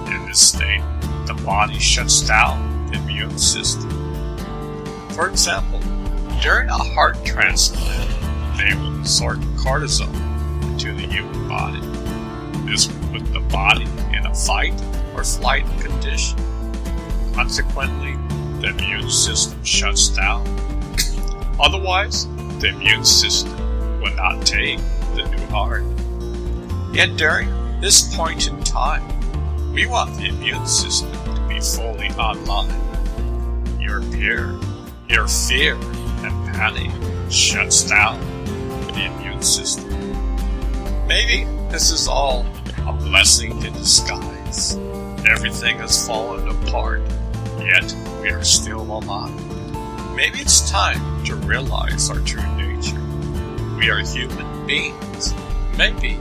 In this state, the body shuts down the immune system. For example, during a heart transplant, they will insert cortisol into the human body. This will put the body in a fight or flight condition. Consequently, the immune system shuts down. Otherwise, the immune system will not take the new heart. Yet during this point in time, we want the immune system to be fully online. Your fear and panic shuts down the immune system. Maybe this is all a blessing in disguise. Everything has fallen apart, yet we are still alive. Maybe it's time to realize our true nature. We are human beings. Maybe,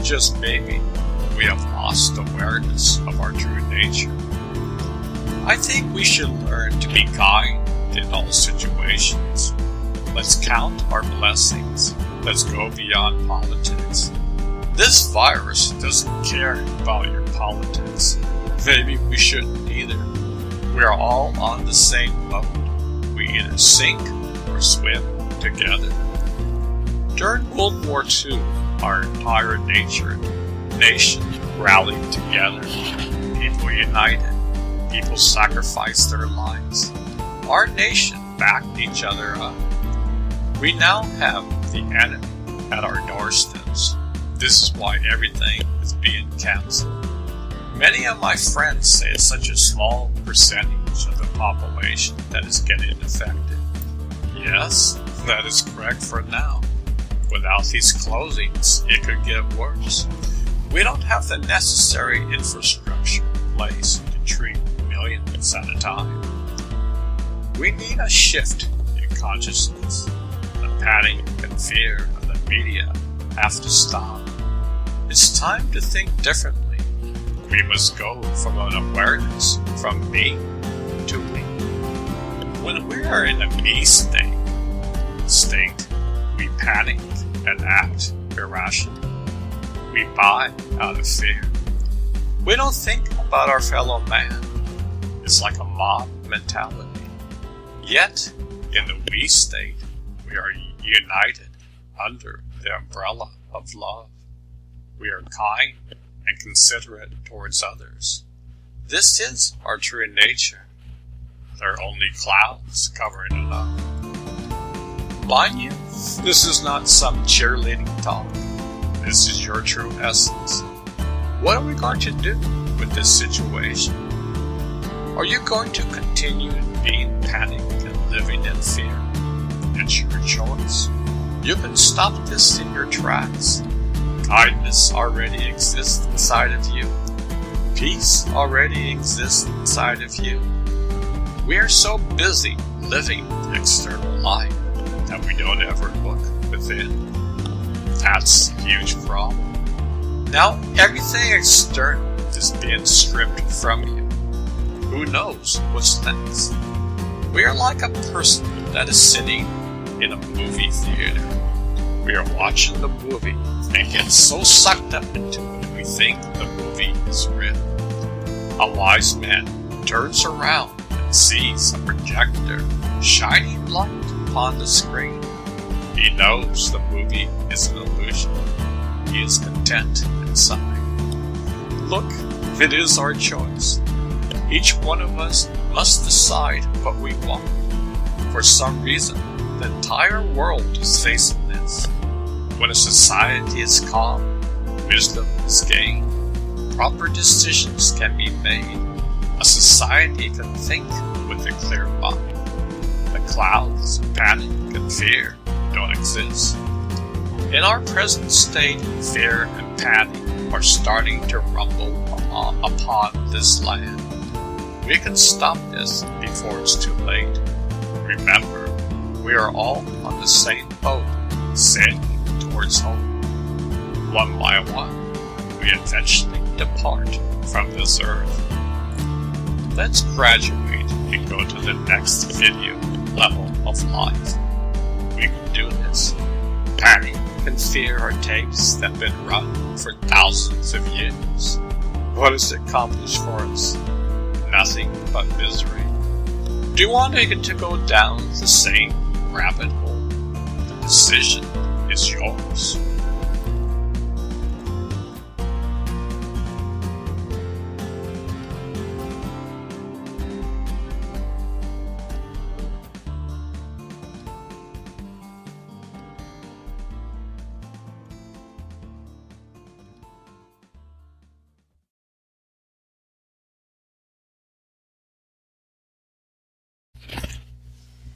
just maybe, we have lost awareness of our true nature. I think we should learn to be kind in all situations. Let's count our blessings. Let's go beyond politics. This virus doesn't care about your politics. Maybe we shouldn't either. We are all on the same boat. We either sink or swim together. During World War II, our entire nation rallied together. People united. People sacrificed their lives. Our nation backed each other up. We now have the enemy at our doorsteps. This is why everything is being canceled. Many of my friends say it's such a small percentage of the population that is getting affected. Yes, that is correct for now. Without these closings, it could get worse. We don't have the necessary infrastructure in place to treat millions at a time. We need a shift in consciousness. The panic and fear of the media have to stop. It's time to think differently. We must go from an awareness from me to we. When we are in a me state, we panic and act irrationally. We buy out of fear. We don't think about our fellow man. It's like a mob mentality. Yet, in the we state, we are united under the umbrella of love. We are kind and considerate towards others. This is our true nature. There are only clouds covering it up. Mind you, this is not some cheerleading talk. This is your true essence. What are we going to do with this situation? Are you going to continue being panicked and living in fear? It's your choice. You can stop this in your tracks. Kindness already exists inside of you. Peace already exists inside of you. We are so busy living the external life that we don't ever look within. That's a huge problem. Now everything external is being stripped from you. Who knows what's next? We are like a person that is sitting in a movie theater. We are watching the movie and get so sucked up into it we think the movie is real. A wise man turns around and sees a projector shining light upon the screen. He knows the movie is an illusion. He is content inside. Look, it is our choice. Each one of us must decide what we want. For some reason, the entire world is facing this. When a society is calm, wisdom is gained, proper decisions can be made. A society can think with a clear mind. The clouds of panic and fear don't exist. In our present state, fear and panic are starting to rumble upon this land. We can stop this before it's too late. Remember, we are all on the same boat, sailing towards home. One by one, we eventually depart from this earth. Let's graduate and go to the next video level of life. We can do this. Panic and fear are tapes that have been run for thousands of years. What does it accomplish for us? Nothing but misery. Do you want to go down the same rabbit hole? The decision is yours.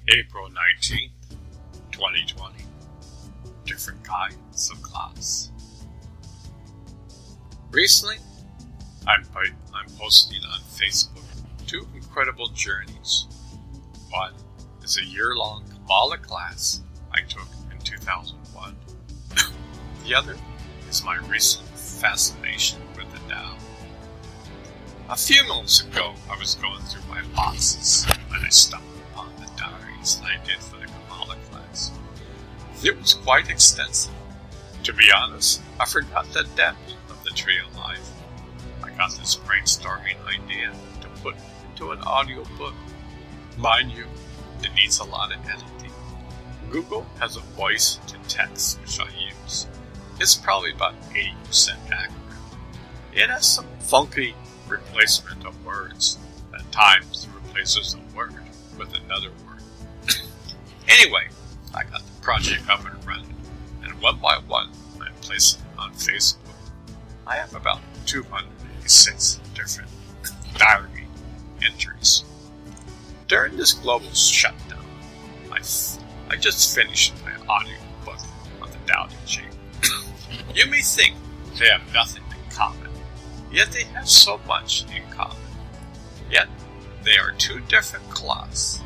April 19th, 2020. Different kinds of class. Recently, I'm posting on Facebook 2 incredible journeys. One is a year-long Kabbalah class I took in 2001. The other is my recent fascination with the Tao. A few months ago, I was going through my boxes when I stumbled upon the diaries I did for the Kabbalah class. It was quite extensive. To be honest, I forgot the depth of the Tree of Life. I got this brainstorming idea to put into an audio book. Mind you, it needs a lot of editing. Google has a voice to text which I use. It's probably about 80% accurate. It has some funky replacement of words. At times it replaces a word with another word. Anyway, I got the project up and running, and one by one I'm placing it on Facebook. I have about 286 different diary entries. During this global shutdown, I just finished my audio book on the Tao Te Ching. You may think they have nothing in common, yet they have so much in common. Yet they are two different cloths,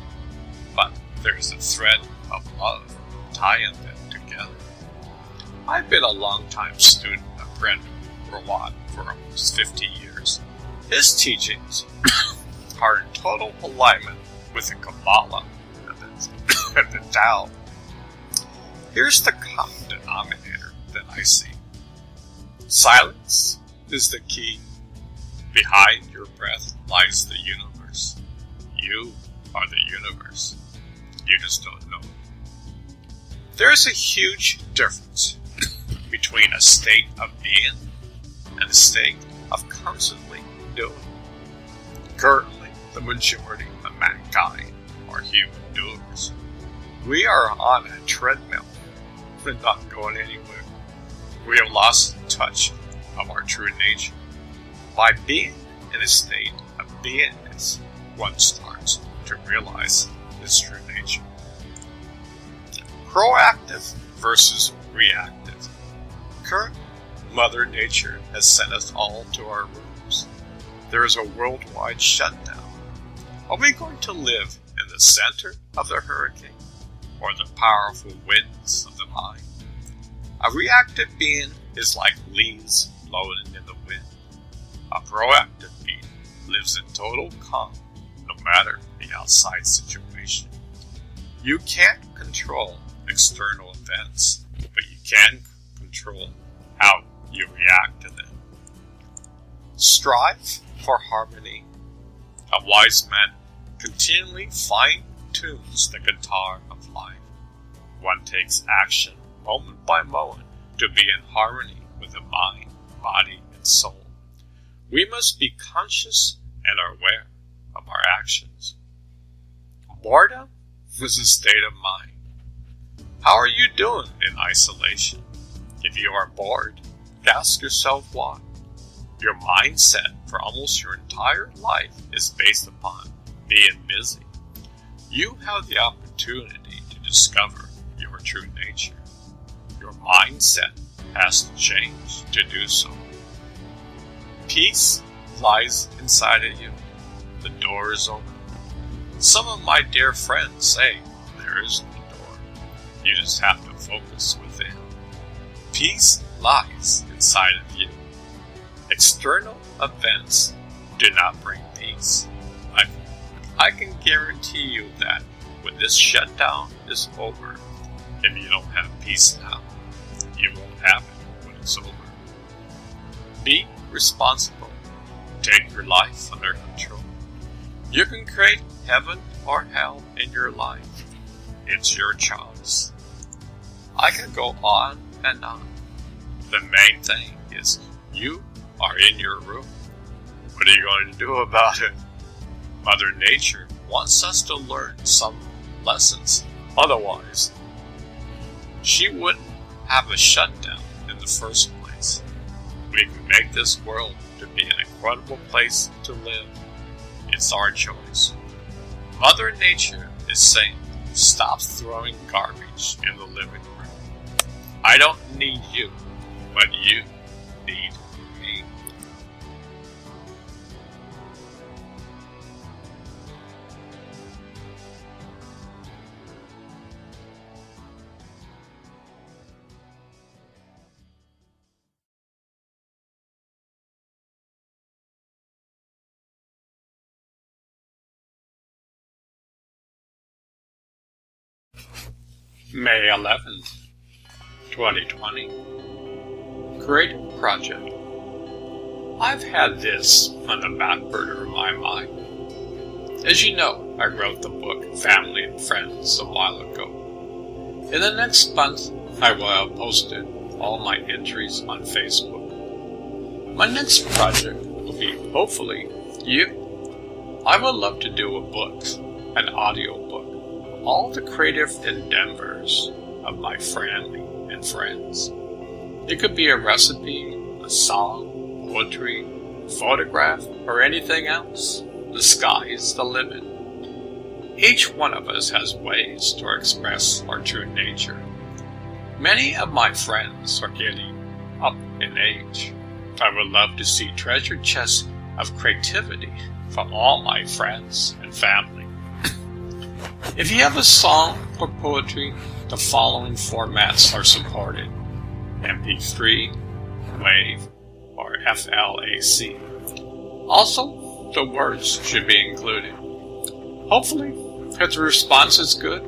but there is a thread of love tying them together. I've been a long-time student of Brendan Rawat for almost 50 years. His teachings are in total alignment with the Kabbalah and the Tao. Here's the common denominator that I see. Silence is the key. Behind your breath lies the universe. You are the universe. You just don't know. There's a huge difference between a state of being and a state of constantly doing. Currently, the majority of mankind are human doers. We are on a treadmill and not going anywhere. We have lost touch of our true nature. By being in a state of beingness, one starts to realize his true nature. Proactive versus reactive. Current Mother Nature has sent us all to our rooms. There is a worldwide shutdown. Are we going to live in the center of the hurricane or the powerful winds of the mind? A reactive being is like leaves blowing in the wind. A proactive being lives in total calm no matter the outside situation. You can't control external events, but you can control how you react to them. Strive for harmony. A wise man continually fine-tunes the guitar of life. One takes action moment by moment to be in harmony with the mind, body, and soul. We must be conscious and aware of our actions. Boredom is a state of mind. How are you doing in isolation? If you are bored, ask yourself why. Your mindset for almost your entire life is based upon being busy. You have the opportunity to discover your true nature. Your mindset has to change to do so. Peace lies inside of you. The door is open. Some of my dear friends say there is no door. You just have to focus within. Peace lies inside of you. External events do not bring peace. I can guarantee you that when this shutdown is over, if you don't have peace now, you won't have it when it's over. Be responsible. Take your life under control. You can create heaven or hell in your life. It's your choice. I can go on and on. The main thing is you are in your room. What are you going to do about it? Mother Nature wants us to learn some lessons. Otherwise, she wouldn't have a shutdown in the first place. We can make this world to be an incredible place to live. It's our choice. Mother Nature is saying, stop throwing garbage in the living room. I don't need you, but you need me. May 11th, 2020. Creative Project. I've had this on the back burner of my mind. As you know, I wrote the book Family and Friends a while ago. In the next month, I will have posted all my entries on Facebook. My next project will be, hopefully, you. I would love to do a book, an audio book, all the creative endeavors of my family and friends. It could be a recipe, a song, poetry, photograph, or anything else. The sky is the limit. Each one of us has ways to express our true nature. Many of my friends are getting up in age. I would love to see treasure chests of creativity from all my friends and family. If you have a song or poetry, the following formats are supported: MP3, WAV, or FLAC. Also, the words should be included. Hopefully, if the response is good,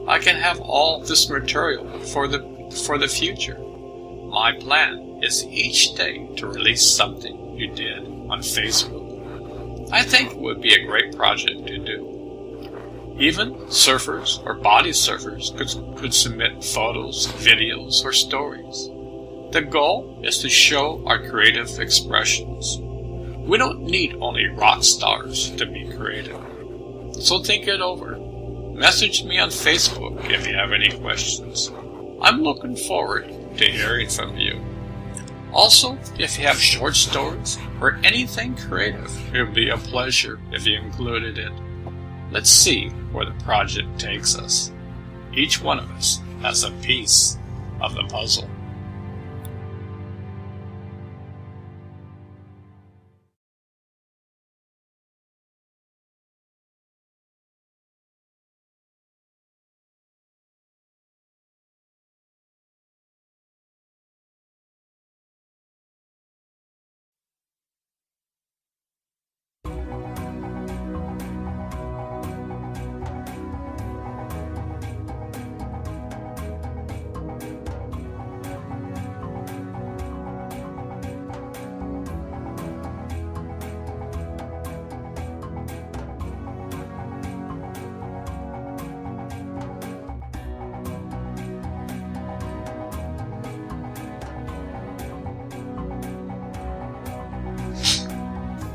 I can have all this material for the future. My plan is each day to release something you did on Facebook. I think it would be a great project to do. Even surfers or body surfers could submit photos, videos, or stories. The goal is to show our creative expressions. We don't need only rock stars to be creative. So think it over. Message me on Facebook if you have any questions. I'm looking forward to hearing from you. Also, if you have short stories or anything creative, it would be a pleasure if you included it. Let's see where the project takes us. Each one of us has a piece of the puzzle.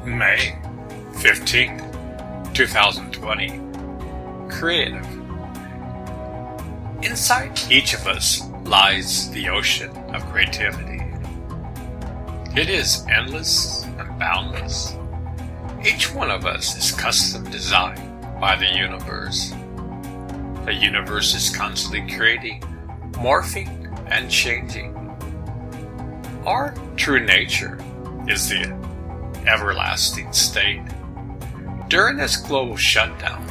May 15th, 2020. Creative. Inside each of us lies the ocean of creativity. It is endless and boundless. Each one of us is custom designed by the universe. The universe is constantly creating, morphing, and changing. Our true nature is the everlasting state. During this global shutdown,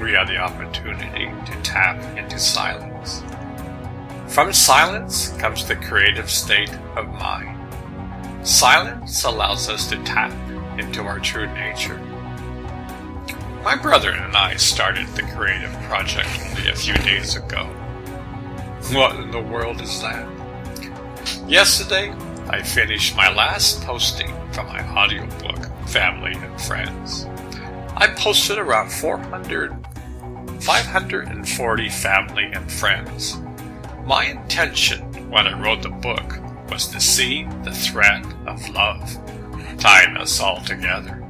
we have the opportunity to tap into silence. From silence comes the creative state of mind. Silence allows us to tap into our true nature. My brother and I started the creative project only a few days ago. What in the world is that? Yesterday, I finished my last posting from my audiobook, Family and Friends. I posted around 540 family and friends. My intention when I wrote the book was to see the thread of love tying us all together.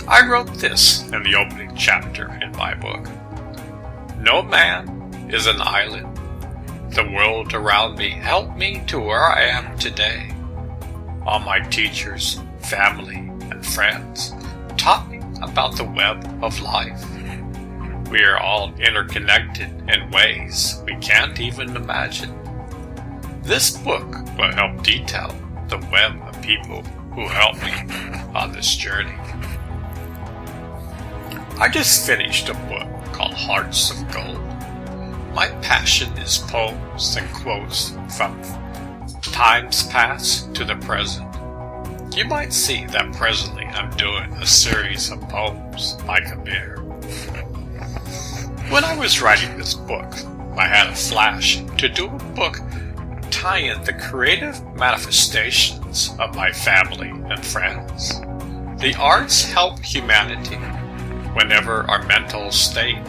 I wrote this in the opening chapter in my book. No man is an island. The world around me helped me to where I am today. All my teachers, family, and friends taught me about the web of life. We are all interconnected in ways we can't even imagine. This book will help detail the web of people who helped me on this journey. I just finished a book called Hearts of Gold. My passion is poems and quotes from times past to the present. You might see that presently I'm doing a series of poems by Kabir. When I was writing this book, I had a flash to do a book tying the creative manifestations of my family and friends. The arts help humanity. Whenever our mental state,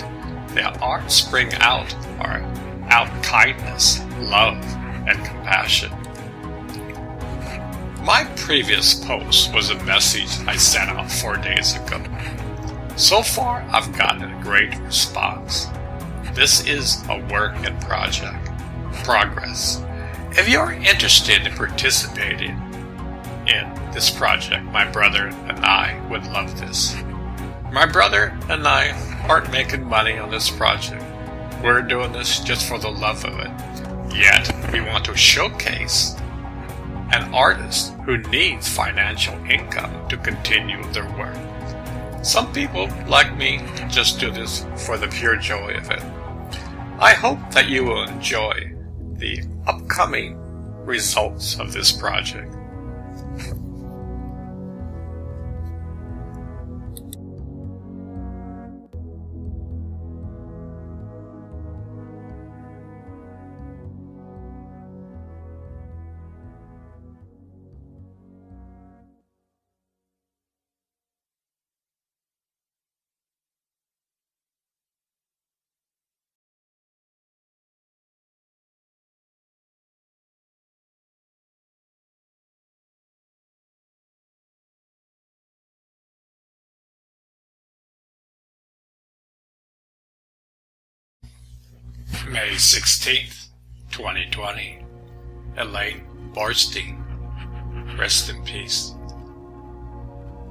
the arts bring out our out kindness, love, and compassion. My previous post was a message I sent out 4 days ago. So far, I've gotten a great response. This is a work in progress. If you're interested in participating in this project, my brother and I would love this. My brother and I aren't making money on this project. We're doing this just for the love of it. Yet, we want to showcase an artist who needs financial income to continue their work. Some people, like me, just do this for the pure joy of it. I hope that you will enjoy the upcoming results of this project. May 16th, 2020. Elaine Borstein. Rest in peace.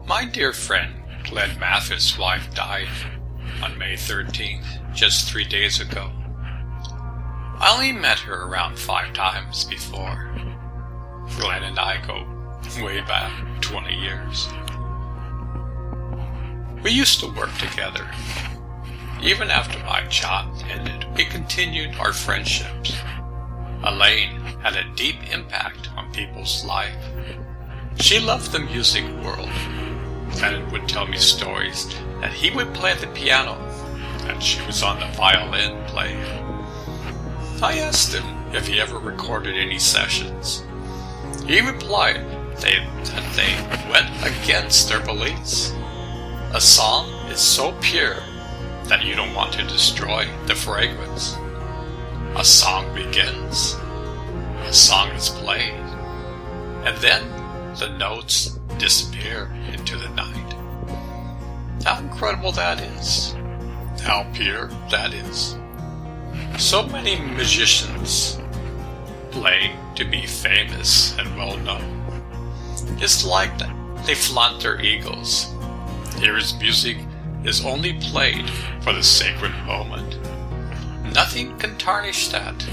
My dear friend Glenn Mathis' wife died on May 13th, just 3 days ago. I only met her around 5 times before. Glenn and I go way back 20 years. We used to work together. Even after my job ended, we continued our friendships. Elaine had a deep impact on people's life. She loved the music world. Glenn would tell me stories that he would play the piano and she was on the violin playing. I asked him if he ever recorded any sessions. He replied that they went against their beliefs. A song is so pure that you don't want to destroy the fragrance. A song begins, a song is played, and then the notes disappear into the night. How incredible that is. How pure that is. So many musicians play to be famous and well known. It's like they flaunt their egos. Here is music is only played for the sacred moment. Nothing can tarnish that.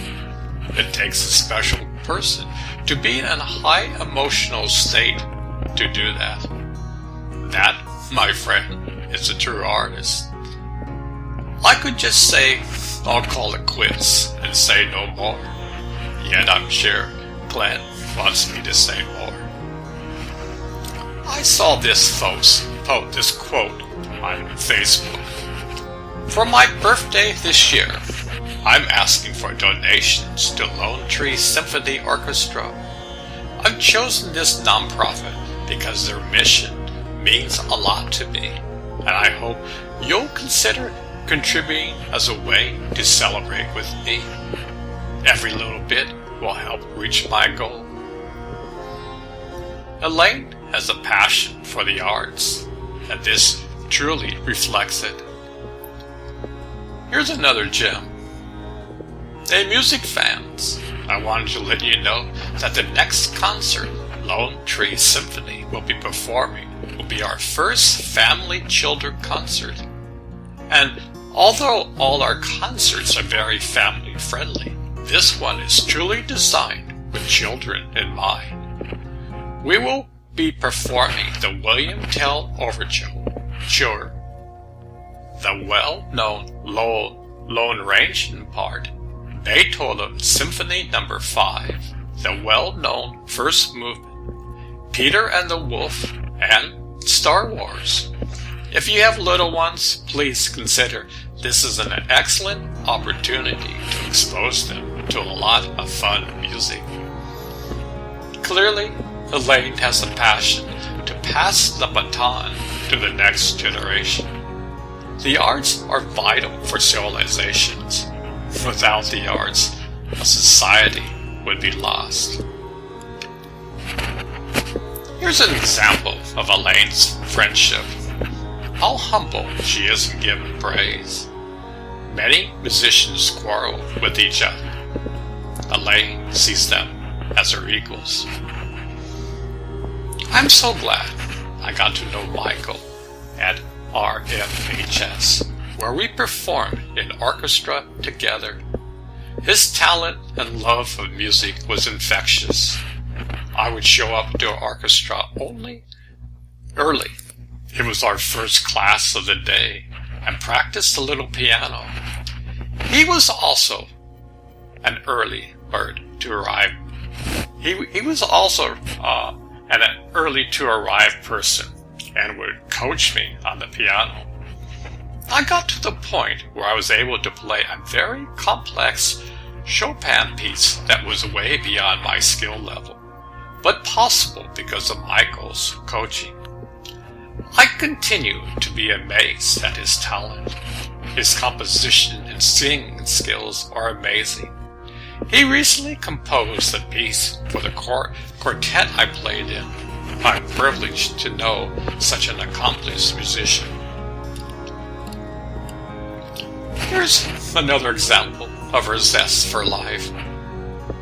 It takes a special person to be in a high emotional state to do that. That, my friend, is a true artist. I could just say, I'll call it quits and say no more. Yet I'm sure Glenn wants me to say more. I saw this quote on Facebook. For my birthday this year, I'm asking for donations to Lone Tree Symphony Orchestra. I've chosen this nonprofit because their mission means a lot to me, and I hope you'll consider contributing as a way to celebrate with me. Every little bit will help reach my goal. Elaine has a passion for the arts, and this truly reflects it. Here's another gem. Hey music fans, I wanted to let you know that the next concert Lone Tree Symphony will be performing will be our first family children concert. And although all our concerts are very family friendly, this one is truly designed with children in mind. We will be performing the William Tell Overture, the well-known Lone Ranging part, Beethoven Symphony No. 5, the well-known first movement, Peter and the Wolf, and Star Wars. If you have little ones, please consider this is an excellent opportunity to expose them to a lot of fun music. Clearly, Elaine has a passion to pass the baton to the next generation. The arts are vital for civilizations. Without the arts, a society would be lost. Here's an example of Elaine's friendship. How humble she is in giving praise. Many musicians quarrel with each other. Elaine sees them as her equals. I'm so glad I got to know Michael at RMHS, where we performed in orchestra together. His talent and love of music was infectious. I would show up to orchestra only early. It was our first class of the day, and practiced a little piano. He was also an early bird to arrive. He was also an early to arrive person, and would coach me on the piano. I got to the point where I was able to play a very complex Chopin piece that was way beyond my skill level, but possible because of Michael's coaching. I continue to be amazed at his talent. His composition and singing skills are amazing. He recently composed a piece for the quartet I played in. I'm privileged to know such an accomplished musician. Here's another example of her zest for life.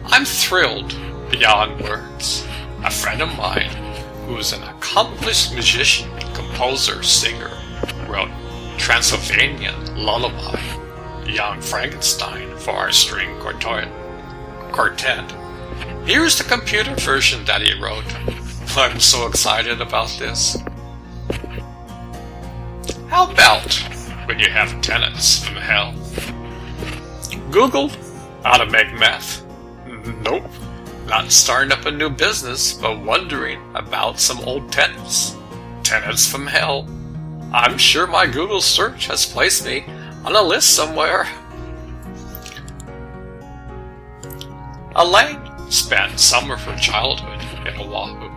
I'm thrilled beyond words. A friend of mine, who is an accomplished musician, composer, singer, wrote Transylvanian Lullaby, Young Frankenstein for our string quartet. Here's the computer version that he wrote. I'm so excited about this. How about when you have tenants from hell? Googled how to make meth? Nope. Not starting up a new business, but wondering about some old tenants. Tenants from hell. I'm sure my Google search has placed me on a list somewhere. Elaine spent some of her childhood in Oahu.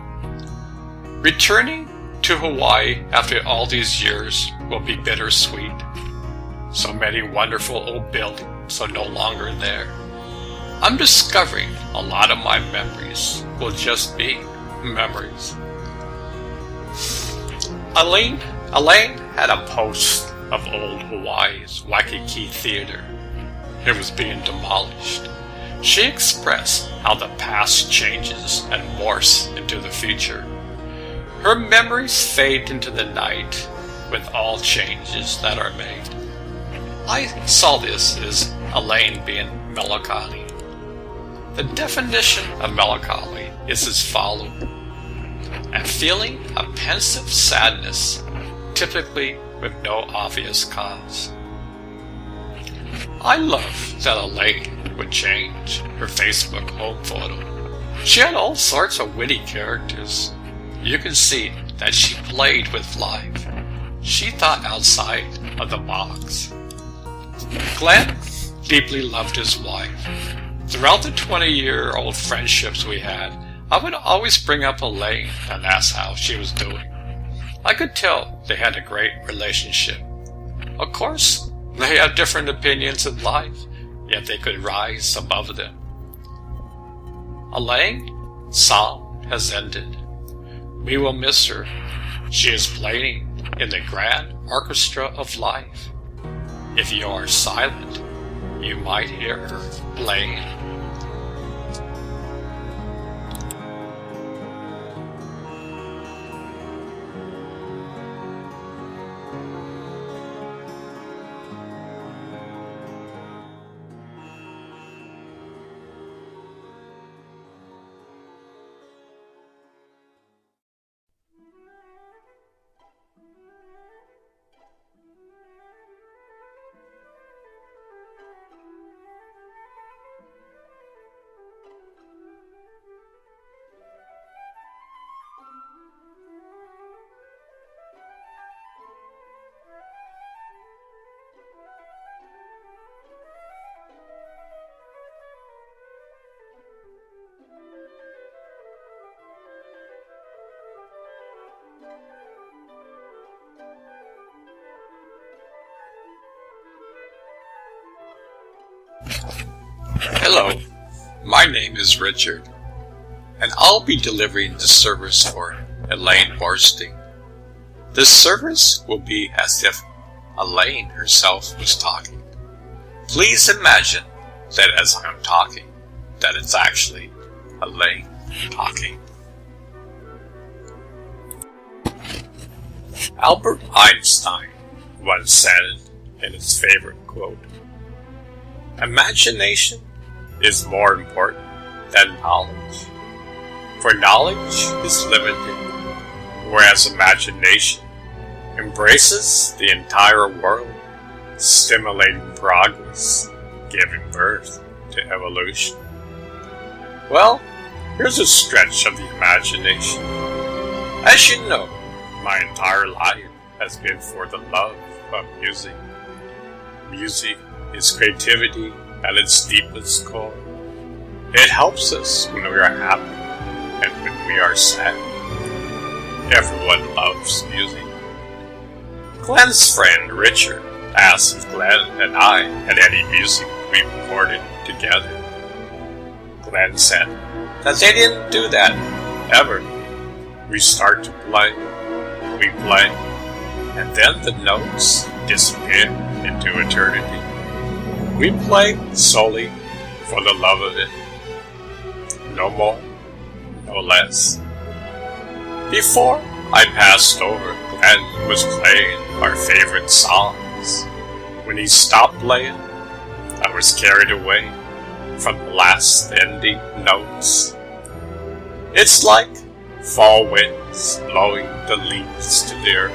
Returning to Hawaii after all these years will be bittersweet. So many wonderful old buildings are no longer there. I'm discovering a lot of my memories will just be memories. Elaine had a post of old Hawaii's Waikiki Theater. It was being demolished. She expressed how the past changes and morphs into the future. Her memories fade into the night with all changes that are made. I saw this as Elaine being melancholy. The definition of melancholy is as follows: a feeling of pensive sadness, typically with no obvious cause. I love that Elaine would change her Facebook home photo. She had all sorts of witty characters. You can see that she played with life. She thought outside of the box. Glenn deeply loved his wife. Throughout the 20-year-old friendships we had, I would always bring up Elaine and ask how she was doing. I could tell they had a great relationship. Of course, they had different opinions in life, yet they could rise above them. Elaine's song has ended. We will miss her. She is playing in the grand orchestra of life. If you are silent, you might hear her playing. Hello, my name is Richard, and I'll be delivering the service for Elaine Borsting. This service will be as if Elaine herself was talking. Please imagine that as I'm talking, that it's actually Elaine talking. Albert Einstein once said in his favorite quote, "Imagination is more important than knowledge, for knowledge is limited, whereas imagination embraces the entire world, stimulating progress, giving birth to evolution." Well, here's a stretch of the imagination. As you know, my entire life has been for the love of music. Music is creativity at its deepest core. It helps us when we are happy and when we are sad. Everyone loves music. Glenn's friend Richard asked if Glenn and I had any music we recorded together. Glenn said that they didn't do that, ever. We start to play, we play, and then the notes disappear into eternity. We play solely for the love of it. No more, no less. Before I passed over, Glenn was playing our favorite songs. When he stopped playing, I was carried away from the last ending notes. It's like fall winds blowing the leaves to the earth.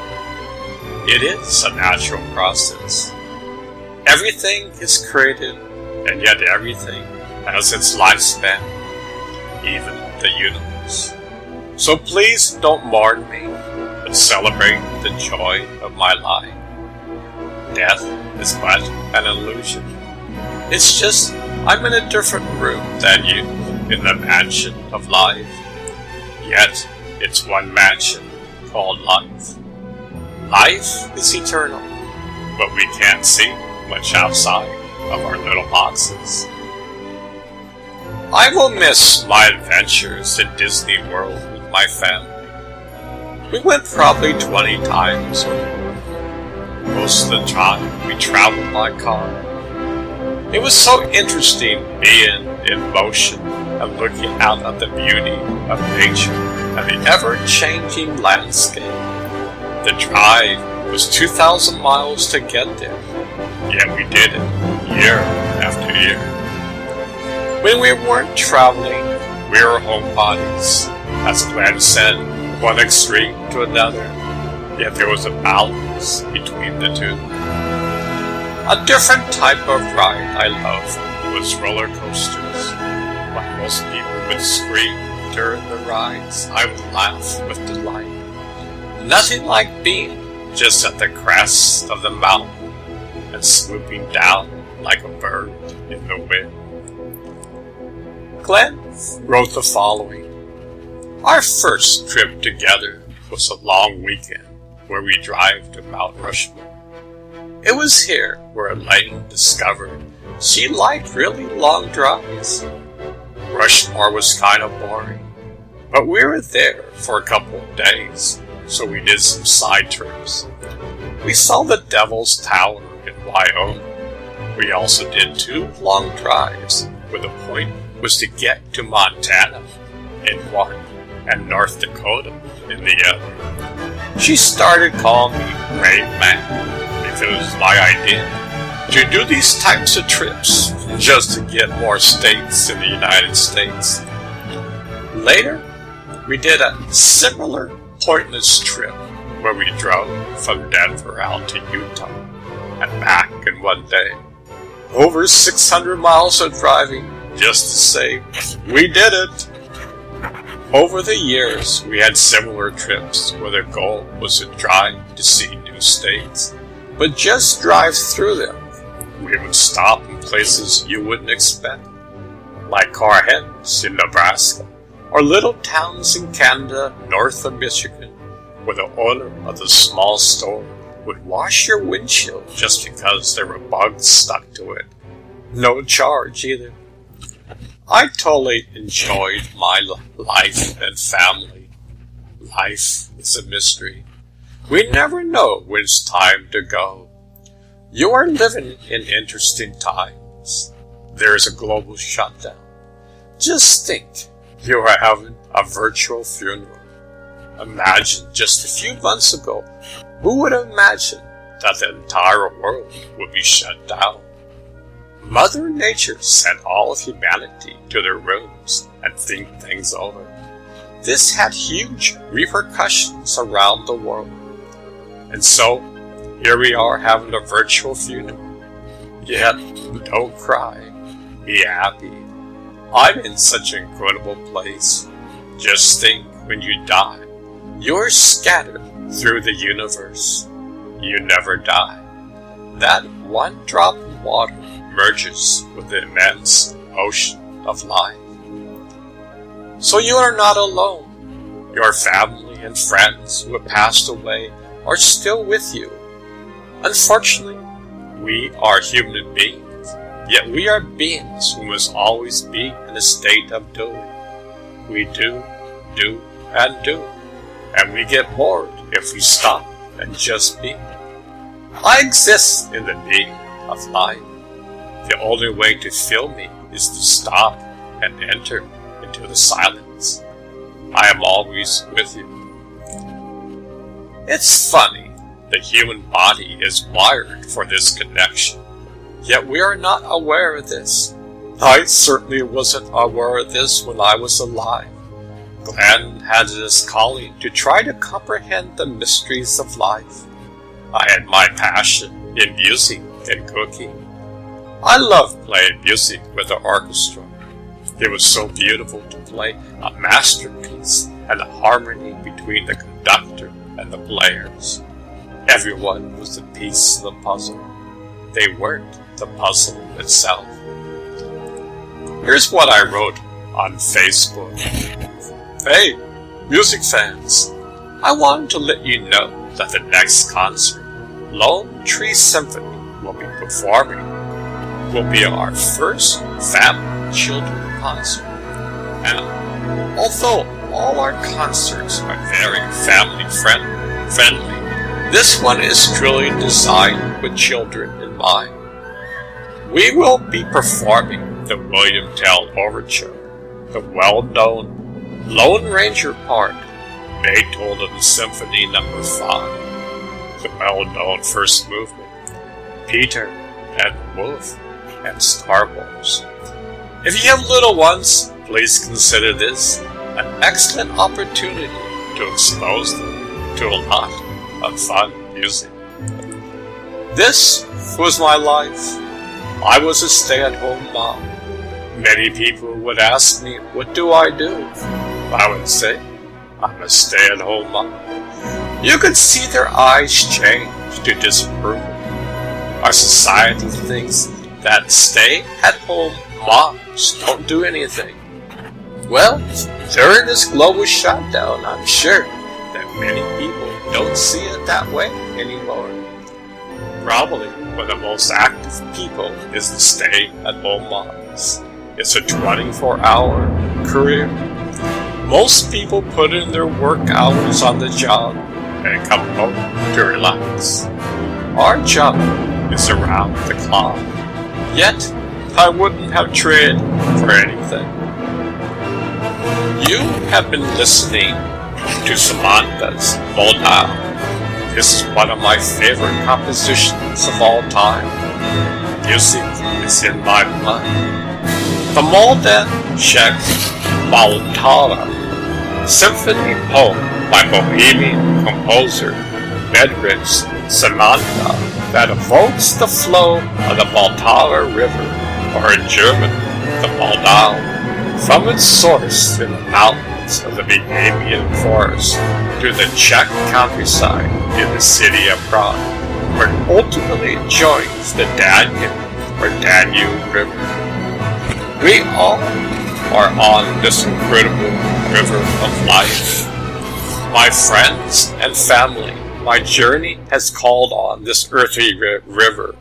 It is a natural process. Everything is created, and yet everything has its lifespan, even the universe. So please don't mourn me, but celebrate the joy of my life. Death is but an illusion. It's just I'm in a different room than you in the mansion of life. Yet it's one mansion called life. Life is eternal, but we can't see much outside of our little boxes. I will miss my adventures in Disney World with my family. We went probably 20 times or more. Most of the time we traveled by car. It was so interesting being in motion and looking out at the beauty of nature and the ever-changing landscape. The drive was 2,000 miles to get there, yet we did it year after year. When we weren't traveling, we were homebodies, as Glenn said, one extreme to another, yet there was a balance between the two. A different type of ride I loved was roller coasters. While most people would scream during the rides, I would laugh with delight. Nothing like being just at the crest of the mountain and swooping down like a bird in the wind. Glenn wrote the following. Our first trip together was a long weekend where we drove to Mount Rushmore. It was here where Elaine discovered she liked really long drives. Rushmore was kind of boring, but we were there for a couple of days, so we did some side trips. We saw the Devil's Tower in Wyoming. We also did 2 long drives, where the point was to get to Montana in one and North Dakota in the other. She started calling me Brave Man, because it was my idea to do these types of trips just to get more states in the United States. Later, we did a similar pointless trip where we drove from Denver out to Utah and back in one day. Over 600 miles of driving just to say we did it. Over the years, we had similar trips where the goal was to drive to see new states, but just drive through them. We would stop in places you wouldn't expect, like Carhens in Nebraska, or little towns in Canada north of Michigan, where the owner of the small store would wash your windshield just because there were bugs stuck to it. No charge either. I totally enjoyed my life and family. Life is a mystery. We never know when it's time to go. You are living in interesting times. There is a global shutdown. Just think, you are having a virtual funeral. Imagine just a few months ago, who would have imagined that the entire world would be shut down? Mother Nature sent all of humanity to their rooms and think things over. This had huge repercussions around the world. And so, here we are having a virtual funeral. Yet, don't cry. Be happy. I'm in such an incredible place. Just think, when you die, you're scattered through the universe. You never die. That one drop of water merges with the immense ocean of life. So you are not alone. Your family and friends who have passed away are still with you. Unfortunately, we are human beings, yet we are beings who must always be in a state of doing. We do, and we get bored if we stop and just be. I exist in the being of life. The only way to feel me is to stop and enter into the silence. I am always with you. It's funny, the human body is wired for this connection, yet we are not aware of this. I certainly wasn't aware of this when I was alive. Glenn had this calling to try to comprehend the mysteries of life. I had my passion in music and cooking. I loved playing music with the orchestra. It was so beautiful to play a masterpiece and the harmony between the conductor and the players. Everyone was a piece of the puzzle. They weren't the puzzle itself. Here's what I wrote on Facebook. Hey, music fans, I wanted to let you know that the next concert, Lone Tree Symphony, will be performing, will be our first family children concert. And although all our concerts are very family friendly, this one is truly designed with children in mind. We will be performing the William Tell Overture, the well-known Lone Ranger part, Beethoven Symphony No. 5, the well-known first movement, Peter and the Wolf, and Star Wars. If you have little ones, please consider this an excellent opportunity to expose them to a lot of fun music. This was my life. I was a stay-at-home mom. Many people would ask me, what do I do? I would say, I'm a stay-at-home mom. You could see their eyes change to disapproval. Our society thinks that stay-at-home moms don't do anything. Well, during this global shutdown, I'm sure that many people don't see it that way anymore. Probably one of the most active people is the stay-at-home moms. It's a 24-hour career. Most people put in their work hours on the job and come home to relax. Our job is around the clock. Yet, I wouldn't have traded for anything. You have been listening to Samantha's Moldau. This is one of my favorite compositions of all time. Music is in my blood. The Moldan Czech Baltara Symphony poem by Bohemian composer Bedřich Samantha that evokes the flow of the Baltara River, or in German, the Moldau, from its source in the mountains of the Bohemian forest to the Czech countryside in the city of Prague, where it ultimately joins the Danube or Danube River. We all are on this incredible river of life. My friends and family, my journey has called on this earthy river,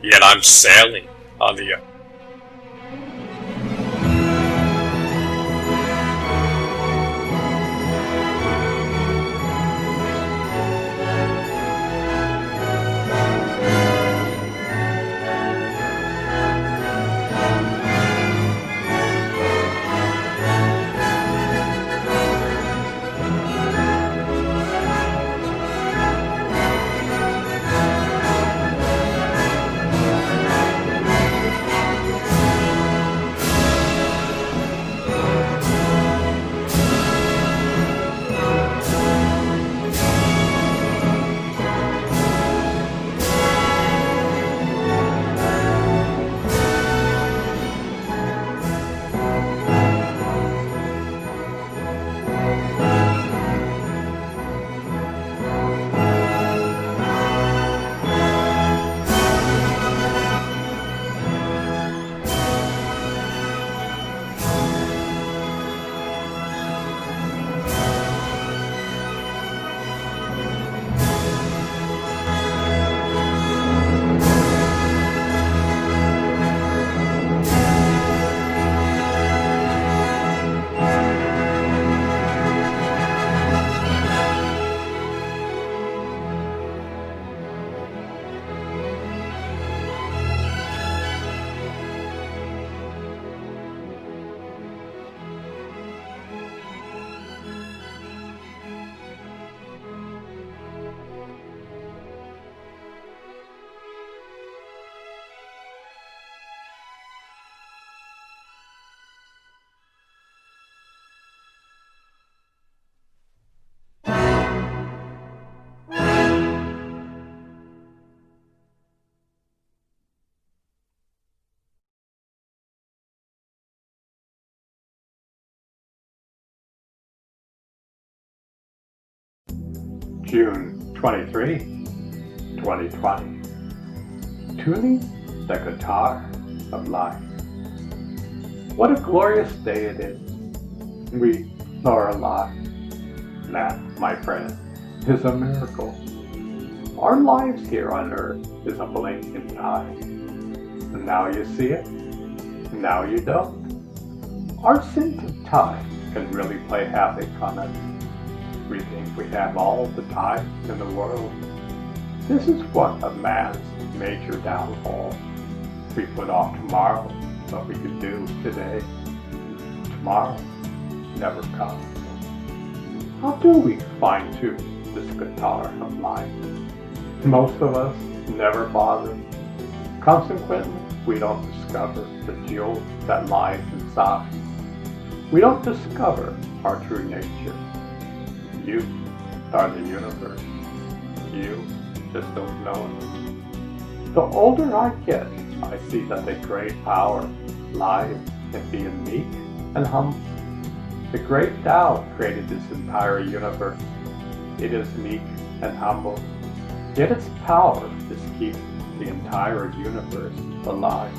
yet I'm sailing on the June 23, 2020. Tuning the guitar of life. What a glorious day it is. We are alive. That, my friend, is a miracle. Our lives here on earth is a blink in time. And now you see it, now you don't. Our sense of time can really play havoc on us. We think we have all the time in the world. This is what a man's major downfall. We put off tomorrow what we could do today. Tomorrow never comes. How do we fine-tune this guitar of life? Most of us never bother. Consequently, we don't discover the jewel that lies inside. We don't discover our true nature. You are the universe. You just don't know it. The older I get, I see that the great power lies in being meek and humble. The great Tao created this entire universe. It is meek and humble, yet its power is keeping the entire universe alive.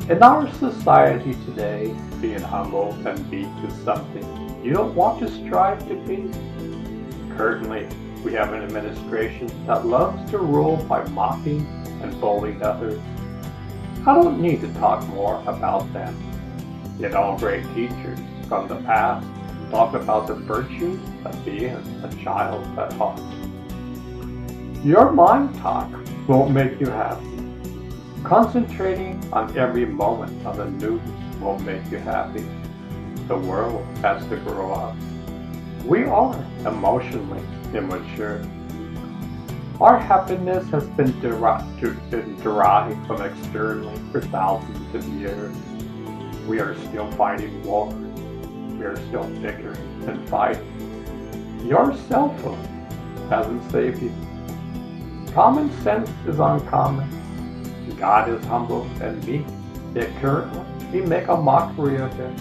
In our society today, being humble and meek is something you don't want to strive to be. Currently, we have an administration that loves to rule by mocking and bullying others. I don't need to talk more about them. Yet all great teachers from the past talk about the virtues of being a child at heart. Your mind talk won't make you happy. Concentrating on every moment of the news won't make you happy. The world has to grow up. We are emotionally immature. Our happiness has been derived from externally for thousands of years. We are still fighting wars. We are still bickering and fighting. Your cell phone hasn't saved you. Common sense is uncommon. God is humble and meek, yet currently we make a mockery of Him.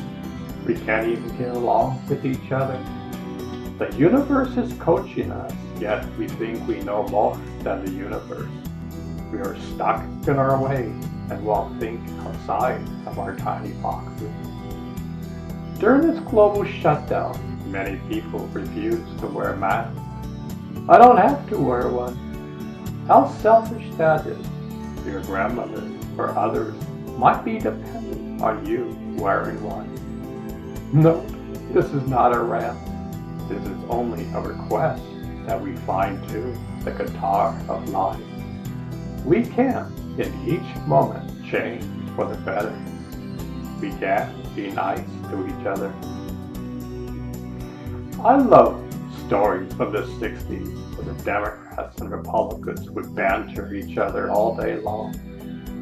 We can't even get along with each other. The universe is coaching us, yet we think we know more than the universe. We are stuck in our ways and won't think outside of our tiny boxes. During this global shutdown, many people refuse to wear masks. I don't have to wear one. How selfish that is. Your grandmother or others might be dependent on you wearing one. No, this is not a rant. This is only a request that we fine-tune the guitar of life. We can, in each moment, change for the better. We can be nice to each other. I love stories from the 60s where the Democrats and Republicans would banter each other all day long.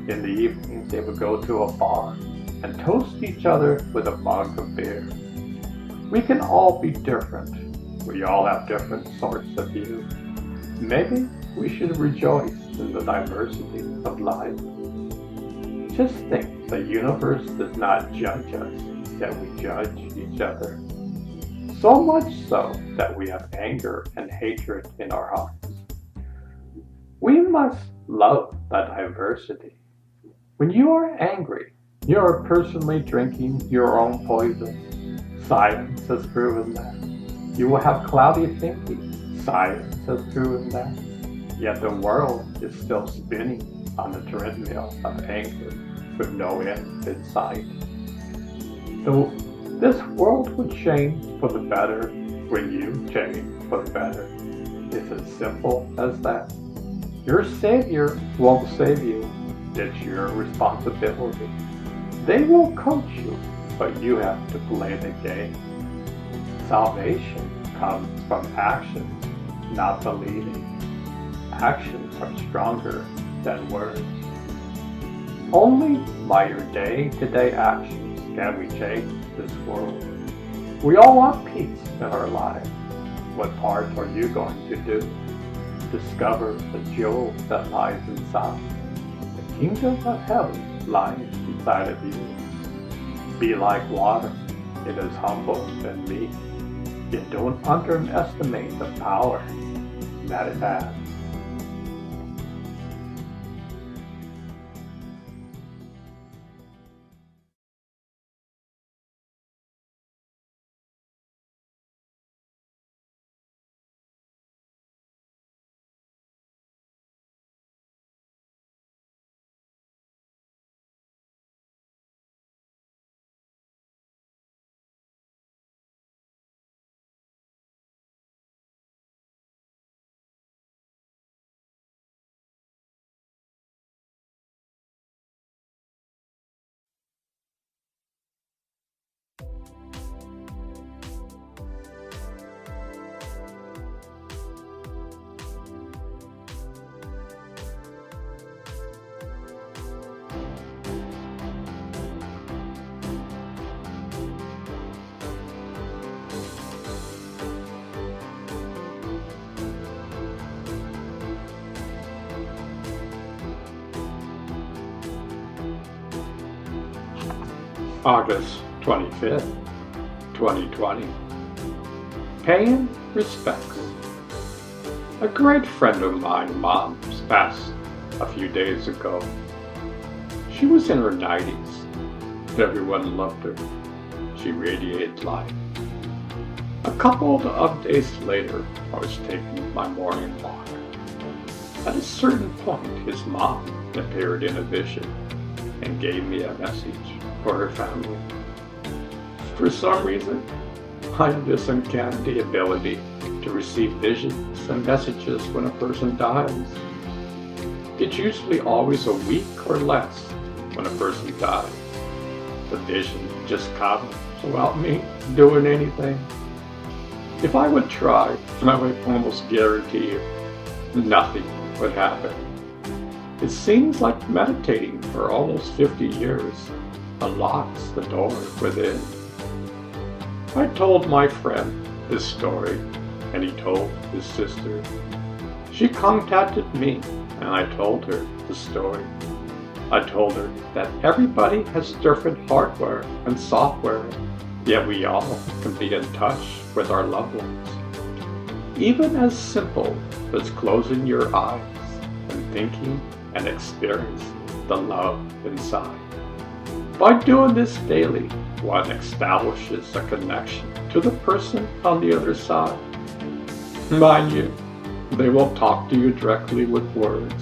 In the evening, they would go to a bar and toast each other with a mug of beer. We can all be different. We all have different sorts of views. Maybe we should rejoice in the diversity of life. Just think, the universe does not judge us, yet we judge each other. So much so that we have anger and hatred in our hearts. We must love the diversity. When you are angry, you are personally drinking your own poison. Science has proven that. You will have cloudy thinking. Science has proven that. Yet the world is still spinning on the treadmill of anger with no end in sight. So this world will change for the better when you change for the better. It's as simple as that. Your Savior won't save you. It's your responsibility. They will coach you, but you have to play the game. Salvation comes from actions, not believing. Actions are stronger than words. Only by your day-to-day actions can we change this world. We all want peace in our lives. What part are you going to do? Discover the jewel that lies inside. The kingdom of heaven lies inside of you. Be like water. It is humble and meek. Yet don't underestimate the power that it has. August 25th, 2020. Paying respects. A great friend of mine, Mom's, passed a few days ago. She was in her 90s. Everyone loved her. She radiated life. A couple of days later, I was taking my morning walk. At a certain point, his mom appeared in a vision and gave me a message for her family. For some reason, I have this uncanny ability to receive visions and messages when a person dies. It's usually always a week or less when a person dies. The vision just comes without me doing anything. If I would try, I would almost guarantee you nothing would happen. It seems like meditating for almost 50 years unlocks the door within. I told my friend this story, and he told his sister. She contacted me, and I told her the story. I told her that everybody has different hardware and software, yet we all can be in touch with our loved ones. Even as simple as closing your eyes and thinking and experiencing the love inside. By doing this daily, one establishes a connection to the person on the other side. Mind you, they won't talk to you directly with words.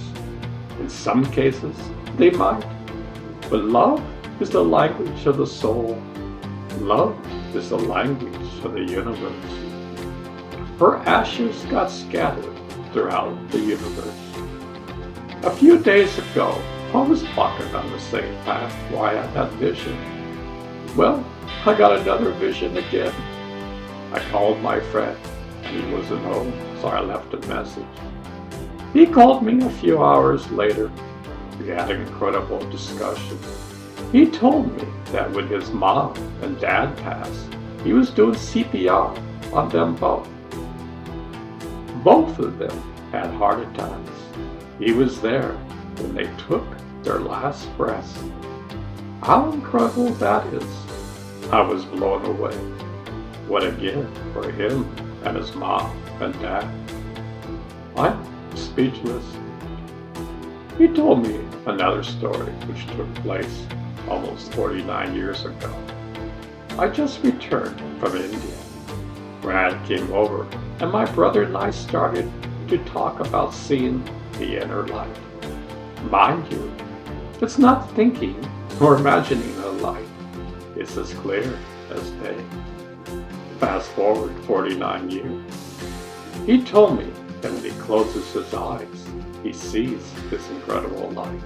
In some cases, they might. But love is the language of the soul. Love is the language of the universe. Her ashes got scattered throughout the universe. A few days ago, I was walking on the same path why I had that vision. Well, I got another vision again. I called my friend, and he wasn't home, so I left a message. He called me a few hours later. We had an incredible discussion. He told me that when his mom and dad passed, he was doing CPR on them both. Both of them had heart attacks. He was there when they took their last breaths. How incredible that is. I was blown away. What a gift for him and his mom and dad. I'm speechless. He told me another story which took place almost 49 years ago. I just returned from India. Brad came over and my brother and I started to talk about seeing the inner light. Mind you, it's not thinking or imagining a light. It's as clear as day. Fast forward 49 years. He told me that when he closes his eyes, he sees this incredible light.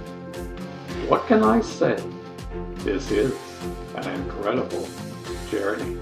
What can I say? This is an incredible journey.